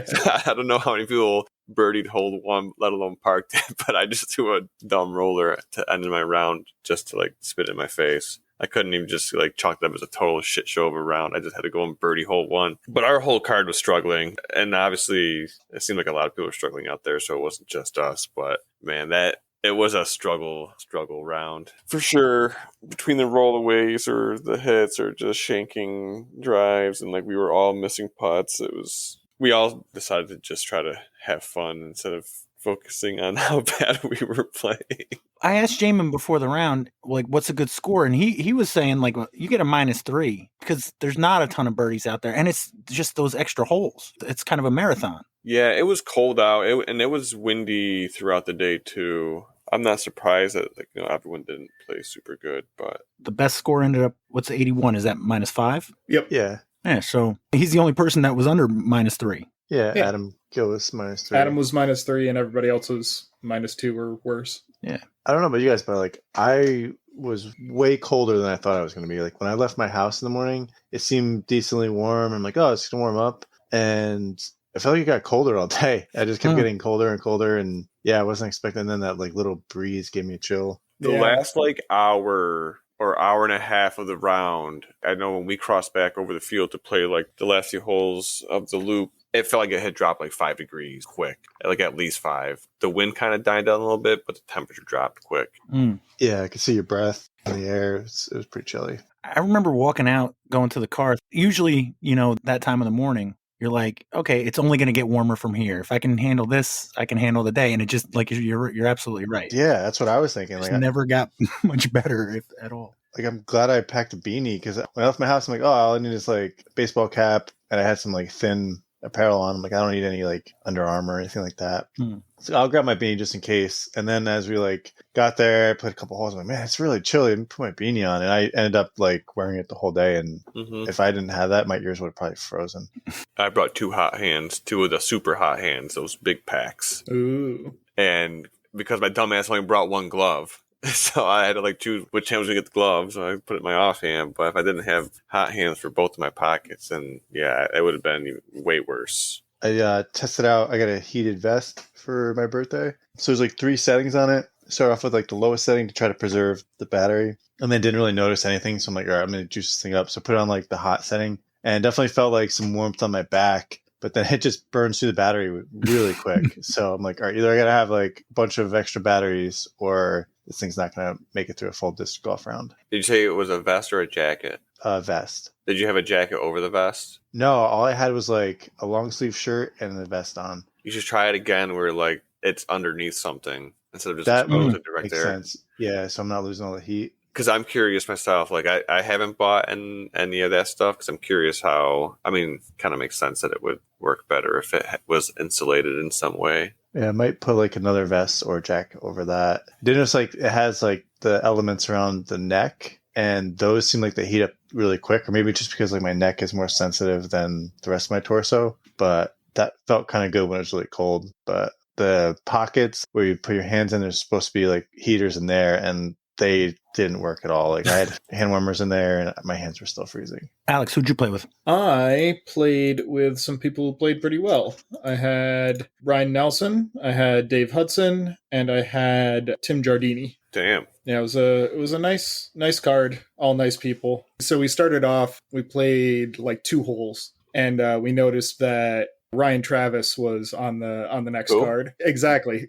So I don't know how many people birdied hole 1, let alone parked it, but I just threw a dumb roller to end my round just to like spit in my face. I couldn't even just like chalk it up as a total shit show of a round. I just had to go and birdie hole 1. But our whole card was struggling, and obviously it seemed like a lot of people were struggling out there, so it wasn't just us. But man, it was a struggle round for sure. Between the rollaways or the hits or just shanking drives, and like we were all missing putts. We all decided to just try to have fun instead of focusing on how bad we were playing. I asked Jamin before the round, like, what's a good score? And he was saying, like, you get a -3 because there's not a ton of birdies out there. And it's just those extra holes. It's kind of a marathon. Yeah, it was cold out, and it was windy throughout the day, too. I'm not surprised that everyone didn't play super good, but the best score ended up, what's 81? Is that -5? Yep. Yeah. Yeah, so he's the only person that was under -3. Yeah, Yeah. Adam Gill was -3. Adam was -3, and everybody else was -2 or worse. Yeah. I don't know about you guys, but like I was way colder than I thought I was going to be. Like when I left my house in the morning, it seemed decently warm. I'm like, oh, it's going to warm up. And I felt like it got colder all day. I just kept getting colder and colder. And yeah, I wasn't expecting. And then that like little breeze gave me a chill. the last like hour or hour and a half of the round, I know when we crossed back over the field to play like the last few holes of the loop, it felt like it had dropped like 5 degrees quick, like at least 5. The wind kind of died down a little bit, but the temperature dropped quick. Yeah, I could see your breath in the air. It was pretty chilly. I remember walking out, going to the car. Usually, that time of the morning, you're like, okay, it's only going to get warmer from here. If I can handle this, I can handle the day. And it just, like, you're absolutely right. Yeah, that's what I was thinking. It never got much better, if at all. Like, I'm glad I packed a beanie because when I left my house, I'm like, oh, all I need is like a baseball cap, and I had some like thin apparel on. I'm like, I don't need any like Under Armour or anything like that. So I'll grab my beanie just in case. And then as we like got there, I played a couple holes. I'm like, man, it's really chilly. Let me put my beanie on. And I ended up like wearing it the whole day. And if I didn't have that, my ears would have probably frozen. I brought 2 hot hands, 2 of the super hot hands, those big packs. Ooh. And because my dumbass only brought 1 glove, so I had to like choose which hand was going to get the gloves. So I put it in my offhand. But if I didn't have hot hands for both of my pockets, then yeah, it would have been even way worse. I tested out. I got a heated vest for my birthday. So there's like 3 settings on it. Start off with like the lowest setting to try to preserve the battery. And then didn't really notice anything. So I'm like, all right, I'm going to juice this thing up. So put it on like the hot setting. And definitely felt like some warmth on my back. But then it just burns through the battery really quick. So I'm like, all right, either I got to have like a bunch of extra batteries or this thing's not going to make it through a full disc golf round. Did you say it was a vest or a jacket? Vest. Did you have a jacket over the vest? No, all I had was like a long sleeve shirt and a vest on. You should try it again where like it's underneath something instead of just That exposed right makes there. sense. Yeah, so I'm not losing all the heat. Because I'm curious myself. Like I haven't bought any of that stuff because I'm curious how. I mean, kind of makes sense that it would work better if it was insulated in some way. Yeah, I might put like another vest or jacket over that. Did notice like it has like the elements around the neck, and those seem like they heat up really quick, or maybe just because like my neck is more sensitive than the rest of my torso. But that felt kind of good when it was really cold. But the pockets where you put your hands in, there's supposed to be like heaters in there, and they didn't work at all. Like I had hand warmers in there and my hands were still freezing. Alex, who'd you play with? I played with some people who played pretty well. I had Ryan Nelson, I had Dave Hudson, and I had Tim Giardini. Damn. Yeah, it was a nice card, all nice people. So we started off, we played like 2 holes, and we noticed that Ryan Travis was on the next card. Exactly.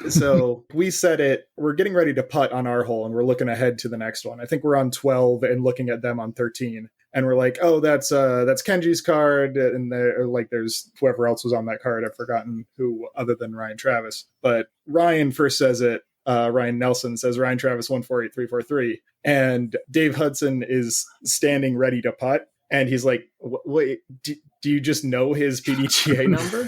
So we set it, we're getting ready to putt on our hole and we're looking ahead to the next one. I think we're on 12 and looking at them on 13. And we're like, oh, that's Kenji's card, and there's whoever else was on that card. I've forgotten who other than Ryan Travis. But Ryan first says it. Ryan Nelson says Ryan Travis 148343, and Dave Hudson is standing ready to putt, and he's like, "Wait, do you just know his PDGA number?"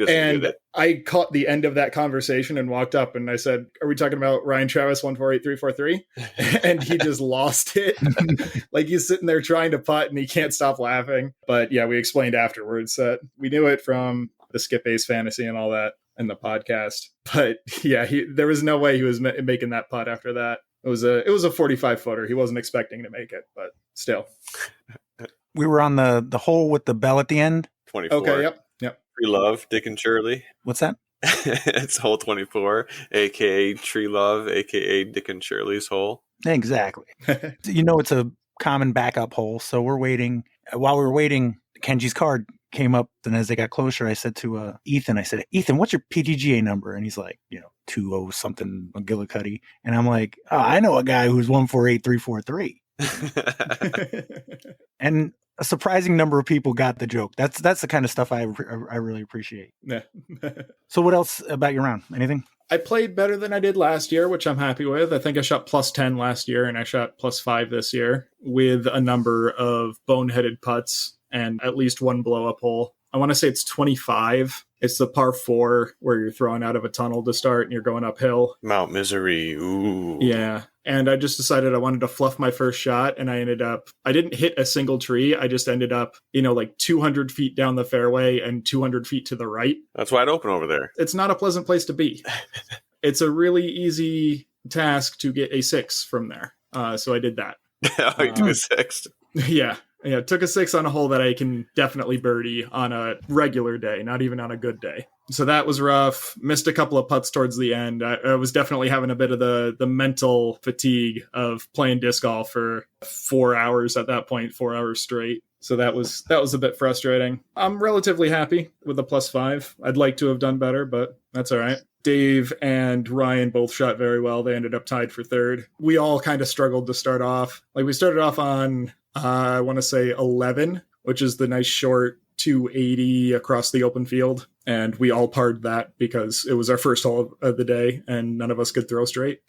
And I caught the end of that conversation and walked up and I said, "Are we talking about Ryan Travis 148343?" And he just lost it. Like he's sitting there trying to putt and he can't stop laughing. But yeah, we explained afterwards that we knew it from the Skip Ace Fantasy and all that in the podcast. But yeah, there was no way he was making that putt after that. It was a 45 footer. He wasn't expecting to make it, but still. We were on the hole with the bell at the end. 24. Okay, yep. Tree Love, Dick and Shirley. What's that? It's hole 24, aka Tree Love, aka Dick and Shirley's hole. Exactly. It's a common backup hole. So we're waiting. While we were waiting, Kenji's card came up. And as they got closer, I said to Ethan, Ethan, what's your PDGA number? And he's like, 20 something McGillicuddy. And I'm like, oh, I know a guy who's 148343. And a surprising number of people got the joke. That's the kind of stuff I really appreciate. Yeah. So what else about your round? Anything? I played better than I did last year, which I'm happy with. I think I shot plus 10 last year and I shot plus 5 this year with a number of boneheaded putts and at least one blow up hole. I want to say it's 25. It's the par 4 where you're throwing out of a tunnel to start and you're going uphill. Mount Misery. Ooh. Yeah. And I just decided I wanted to fluff my first shot, and I didn't hit a single tree. I just ended up, like 200 feet down the fairway and 200 feet to the right. That's wide open over there. It's not a pleasant place to be. It's a really easy task to get a 6 from there. So I did that. Oh, you took a 6. Yeah. Yeah, took a 6 on a hole that I can definitely birdie on a regular day, not even on a good day. So that was rough. Missed a couple of putts towards the end. I was definitely having a bit of the mental fatigue of playing disc golf for 4 hours at that point, 4 hours straight. So that was a bit frustrating. I'm relatively happy with the plus 5. I'd like to have done better, but that's all right. Dave and Ryan both shot very well. They ended up tied for third. We all kind of struggled to start off. Like we started off on, I want to say 11, which is the nice short 280 across the open field. And we all parred that because it was our first hole of the day and none of us could throw straight.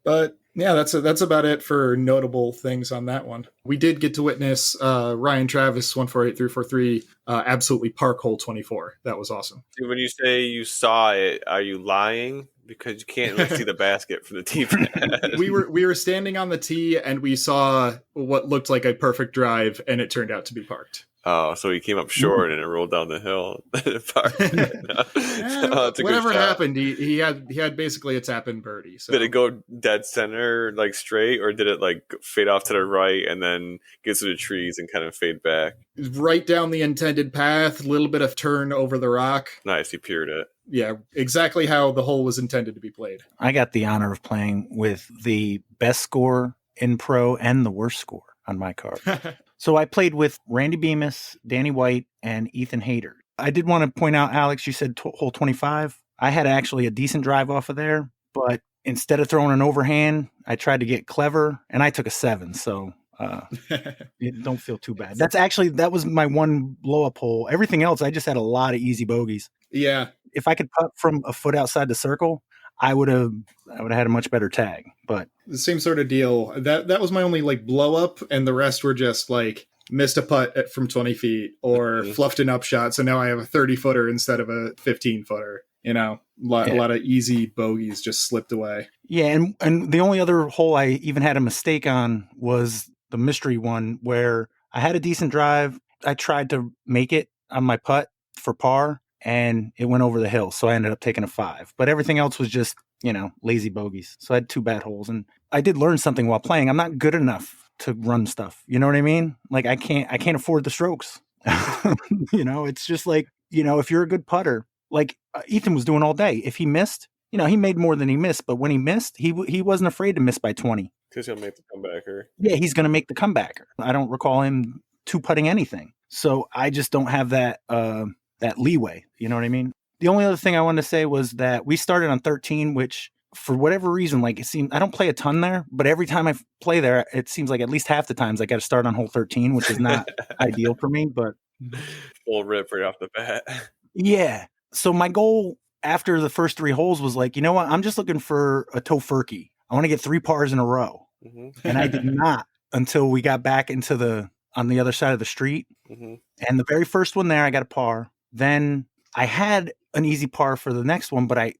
But yeah, that's about it for notable things on that one. We did get to witness Ryan Travis 148343 absolutely park hole 24. That was awesome. When you say you saw it, are you lying? Because you can't really see the basket from the tee pad. We were standing on the tee and we saw what looked like a perfect drive, and it turned out to be parked. Oh, so he came up short and it rolled down the hill. Whatever happened, he had basically a tap-in birdie. So. Did it go dead center, like straight, or did it like fade off to the right and then get to the trees and kind of fade back? Right down the intended path, a little bit of turn over the rock. Nice, he peered it. Yeah, exactly how the hole was intended to be played. I got the honor of playing with the best score in pro and the worst score on my card. So I played with Randy Bemis, Danny White, and Ethan Hayter. I did want to point out, Alex, you said hole 25. I had actually a decent drive off of there, but instead of throwing an overhand, I tried to get clever, and I took a 7. So don't feel too bad. That was my one blow-up hole. Everything else, I just had a lot of easy bogeys. Yeah. If I could putt from a foot outside the circle, I would have had a much better tag. But the same sort of deal. That was my only like blow up, and the rest were just like missed a putt from 20 feet or fluffed an upshot. So now I have a 30 footer instead of a 15 footer. A lot of easy bogeys just slipped away. Yeah, and the only other hole I even had a mistake on was the mystery one where I had a decent drive. I tried to make it on my putt for par, and it went over the hill. So I ended up taking a 5. But everything else was just, lazy bogeys. So I had 2 bad holes. And I did learn something while playing. I'm not good enough to run stuff. You know what I mean? Like I can't afford the strokes. It's just like, if you're a good putter, like Ethan was doing all day. If he missed, he made more than he missed. But when he missed, he wasn't afraid to miss by 20. Because he'll make the comebacker. Yeah, he's going to make the comebacker. I don't recall him 2-putting anything. So I just don't have that leeway. You know what I mean? The only other thing I wanted to say was that we started on 13, which for whatever reason, like it seems I don't play a ton there, but every time I play there, it seems like at least half the times I got to start on hole 13, which is not ideal for me. But Full rip right off the bat. yeah, so my goal after the first 3 holes was like, you know what? I'm just looking for a tofurkey. I want to get 3 pars in a row, and I did not until we got back into on the other side of the street. And the very first one there, I got a par. Then I had an easy par for the next one, but I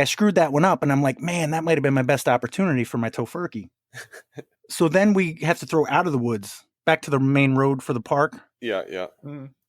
screwed that one up, and I'm like, man, that might have been my best opportunity for my tofurkey. So then we have to throw out of the woods back to the main road for the park. Yeah.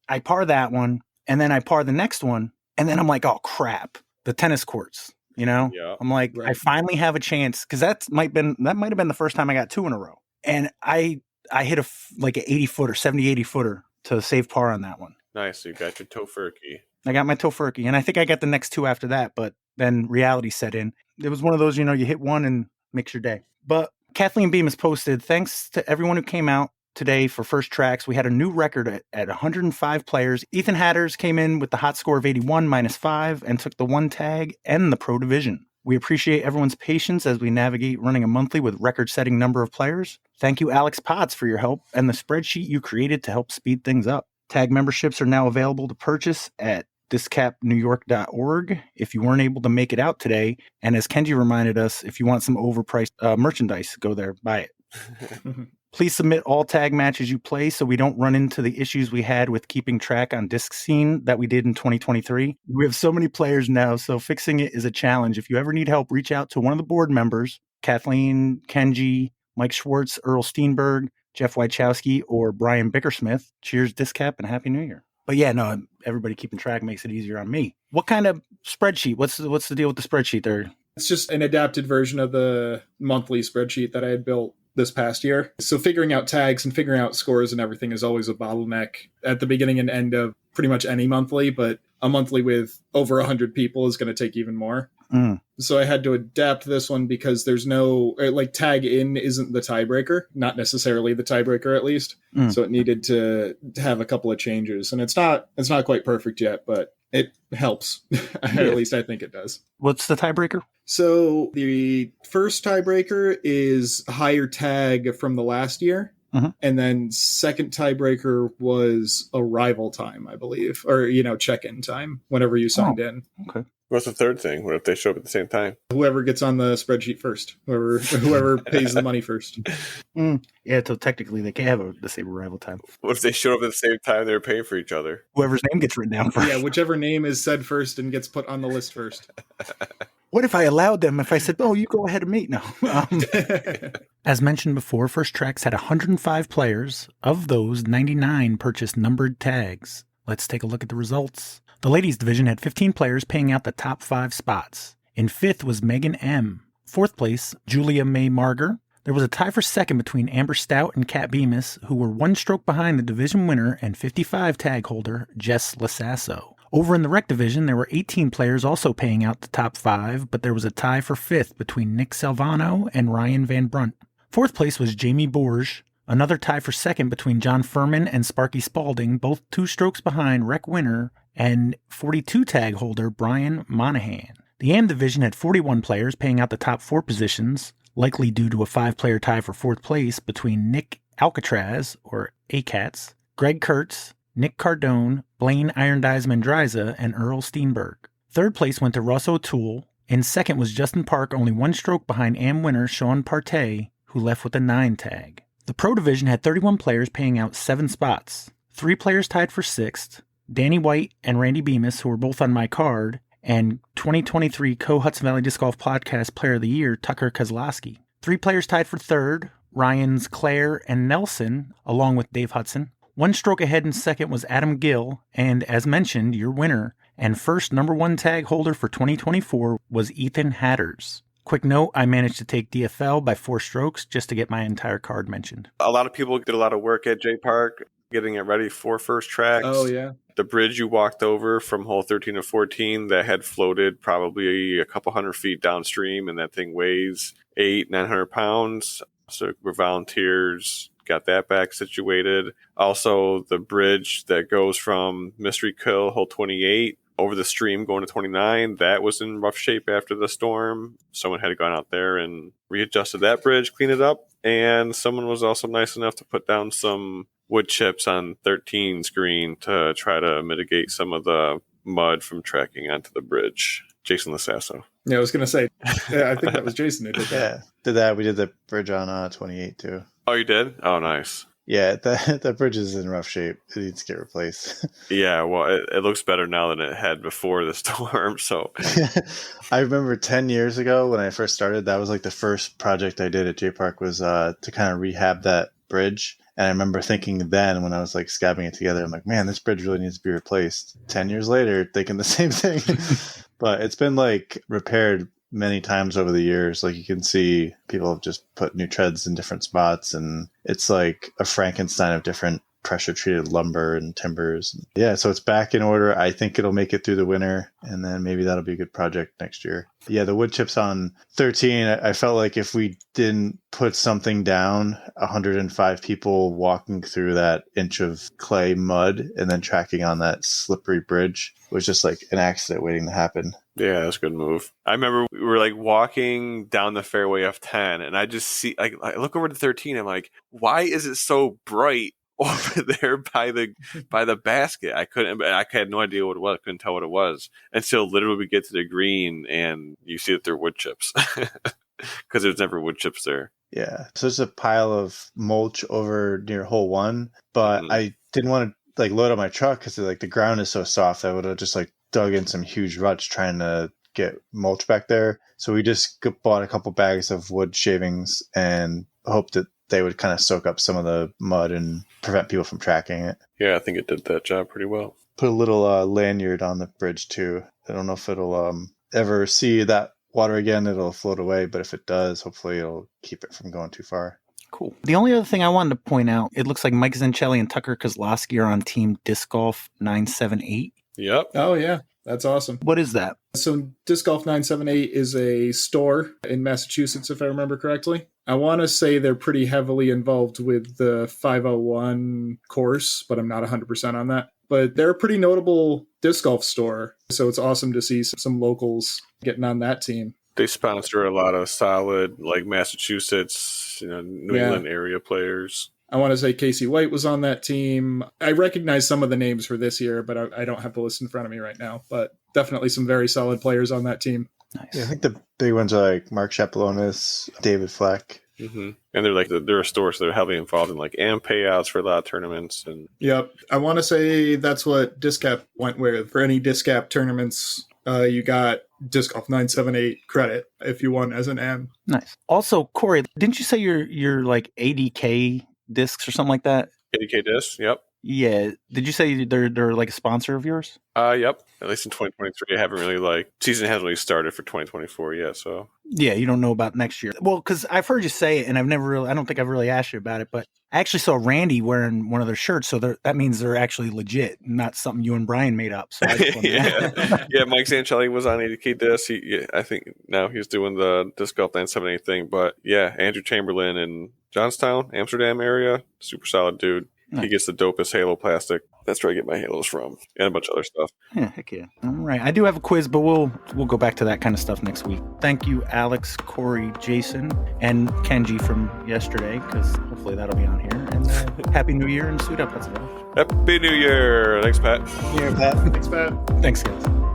I par that one, and then I par the next one, and then I'm like, oh crap, the tennis courts. You know, I'm like, I finally have a chance, because that might have been the first time I got 2 in a row, and I hit like an 80-footer, 70-80 footer to save par on that one. Nice. So you got your tofurkey. I got my tofurkey, and I think I got the next 2 after that, but then reality set in. It was one of those, you hit one and makes your day. But Kathleen Bemis posted, thanks to everyone who came out today for First Trax. We had a new record at 105 players. Ethan Hatters came in with the hot score of 81 -5 and took the 1 tag and the pro division. We appreciate everyone's patience as we navigate running a monthly with record-setting number of players. Thank you, Alex Potts, for your help and the spreadsheet you created to help speed things up. Tag memberships are now available to purchase at DisCapNewYork.org if you weren't able to make it out today. And as Kenji reminded us, if you want some overpriced merchandise, go there, buy it. Please submit all tag matches you play so we don't run into the issues we had with keeping track on Disc Scene that we did in 2023. We have so many players now, so fixing it is a challenge. If you ever need help, reach out to one of the board members, Kathleen, Kenji, Mike Schwartz, Earl Steenberg, Jeff Wachowski, or Brian Bickersmith. Cheers, DisCap, and Happy New Year. But yeah, no, everybody keeping track makes it easier on me. What kind of spreadsheet? What's the deal with the spreadsheet there? It's just an adapted version of the monthly spreadsheet that I had built this past year. So figuring out tags and figuring out scores and everything is always a bottleneck at the beginning and end of pretty much any monthly, but a monthly with over 100 people is going to take even more. So I had to adapt this one because there's no, like, tag in isn't the tiebreaker, not necessarily the tiebreaker at least. So it needed to have a couple of changes, and it's not quite perfect yet, but it helps. At least I think it does. What's the tiebreaker? So the first tiebreaker is higher tag from the last year. And then second tiebreaker was arrival time, I believe, or, check-in time whenever you signed in. Okay. What's the third thing? What if they show up at the same time? Whoever gets on the spreadsheet first, whoever pays the money first. Yeah, so technically they can have the same arrival time. What if they show up at the same time? They're paying for each other. Whoever's name gets written down first. Yeah, whichever name is said first and gets put on the list first. What if I allowed them? If I said, "Oh, you go ahead and meet"? No. As mentioned before, First Trax had 105 players. Of those, 99 purchased numbered tags. Let's take a look at the results. The ladies division had 15 players paying out the top 5 spots. In 5th was Megan M. 4th place, Julia May Marger. There was a tie for 2nd between Amber Stout and Kat Bemis, who were 1 stroke behind the division winner and 55 tag holder, Jess Lasasso. Over in the rec division, there were 18 players also paying out the top 5, but there was a tie for 5th between Nick Salvano and Ryan Van Brunt. 4th place was Jamie Borge. Another tie for 2nd between John Furman and Sparky Spalding, both 2 strokes behind rec winner and 42 tag holder Brian Monahan. The AM division had 41 players paying out the top 4 positions, likely due to a 5-player tie for 4th place between Nick Alcatraz, or ACATS, Greg Kurtz, Nick Cardone, Blaine Iron Dies Mendraza, and Earl Steenberg. 3rd place went to Russ O'Toole. In 2nd was Justin Park, only 1 stroke behind AM winner Sean Partey, who left with a 9 tag. The Pro Division had 31 players paying out 7 spots. 3 players tied for 6th, Danny White and Randy Bemis, who were both on my card, and 2023 Co-Hudson Valley Disc Golf Podcast Player of the Year, Tucker Kozlowski. 3 players tied for 3rd, Ryans Claire and Nelson, along with Dave Hudson. 1 stroke ahead in 2nd was Adam Gill, and as mentioned, your winner and first number 1 tag holder for 2024 was Ethan Hatters. Quick note, I managed to take DFL by 4 strokes just to get my entire card mentioned. A lot of people did a lot of work at J Park getting it ready for First Trax. Oh, yeah. The bridge you walked over from hole 13 to 14 that had floated probably a couple hundred feet downstream, and that thing weighs 900 pounds. So we're volunteers, got that back situated. Also, the bridge that goes from Mystery Kill, hole 28, over the stream going to 29, that was in rough shape after the storm. Someone had gone out there and readjusted that bridge, cleaned it up, and someone was also nice enough to put down some wood chips on 13's green to try to mitigate some of the mud from tracking onto the bridge. Jason Lasasso. Yeah, I was going to say, I think that was Jason who did that. Yeah, did that. We did the bridge on 28 too. Oh, you did? Oh, nice. Yeah, that bridge is in rough shape. It needs to get replaced. Yeah, well, it looks better now than it had before the storm. So I remember 10 years ago when I first started, that was like the first project I did at J Park was to kind of rehab that bridge. And I remember thinking then when I was like scabbing it together, I'm like, man, this bridge really needs to be replaced. 10 years later, thinking the same thing. But it's been like repaired many times over the years. Like you can see people have just put new treads in different spots, and it's like a Frankenstein of different pressure treated lumber and timbers. Yeah, so it's back in order. I think it'll make it through the winter, and then maybe that'll be a good project next year. Yeah, the wood chips on 13, I felt like if we didn't put something down, 105 people walking through that inch of clay mud and then tracking on that slippery bridge was just like an accident waiting to happen. yeah, that's a good move. I remember we were like walking down the fairway of 10, and I just see, like, I look over to 13. I'm like, why is it so bright over there by the basket? I had no idea what it was. Couldn't tell what it was until literally we get to the green and you see that they're wood chips because there's never wood chips there. Yeah, so there's a pile of mulch over near hole 1, but I didn't want to like load up my truck because like the ground is so soft. I would have just like dug in some huge ruts trying to get mulch back there. So we just bought a couple bags of wood shavings and hoped that they would kind of soak up some of the mud and prevent people from tracking it. Yeah, I think it did that job pretty well. Put a little lanyard on the bridge too. I don't know if it'll ever see that water again. It'll float away, but if it does, hopefully it'll keep it from going too far. Cool. The only other thing I wanted to point out, it looks like Mike Zanchelli and Tucker Kozlowski are on Team Disc Golf 978. Yep. Oh, yeah. That's awesome. What is that? So Disc Golf 978 is a store in Massachusetts, if I remember correctly. I want to say they're pretty heavily involved with the 501 course, but I'm not 100% on that. But they're a pretty notable disc golf store. So it's awesome to see some locals getting on that team. They sponsor a lot of solid, like Massachusetts, New England area players. I want to say Casey White was on that team. I recognize some of the names for this year, but I don't have the list in front of me right now. But definitely some very solid players on that team. Nice. Yeah, I think the big ones are like Mark Shapalonis, David Fleck. Mm-hmm. And they're a store, so they're heavily involved in like AM payouts for a lot of tournaments. And yep, I want to say that's what DisCap went with. For any DisCap tournaments, you got Disc Golf 978 credit if you won as an M. Nice. Also, Corey, didn't you say you're like ADK discs or something like that? ADK discs, yep. Yeah. Did you say they're like a sponsor of yours? Yep. At least in 2023, I haven't really season hasn't really started for 2024 yet. So yeah, you don't know about next year. Well, because I've heard you say it, and I don't think I've really asked you about it, but I actually saw Randy wearing one of their shirts, so that means they're actually legit, not something you and Brian made up. So yeah, Mike Zanchelli was on ADK disc. I think now he's doing the Disc Golf 978 thing. But yeah, Andrew Chamberlain in Johnstown, Amsterdam area, super solid dude. Nice. He gets the dopest halo plastic. That's where I get my halos from, and a bunch of other stuff. Yeah, heck yeah. All right. I do have a quiz, but we'll go back to that kind of stuff next week. Thank you, Alex, Corey, Jason, and Kenji from yesterday, because hopefully that'll be on here. And Happy New Year and suit up, Hudson. Happy New Year. Thanks, Pat. Here, Pat. Thanks, Pat. Thanks, guys.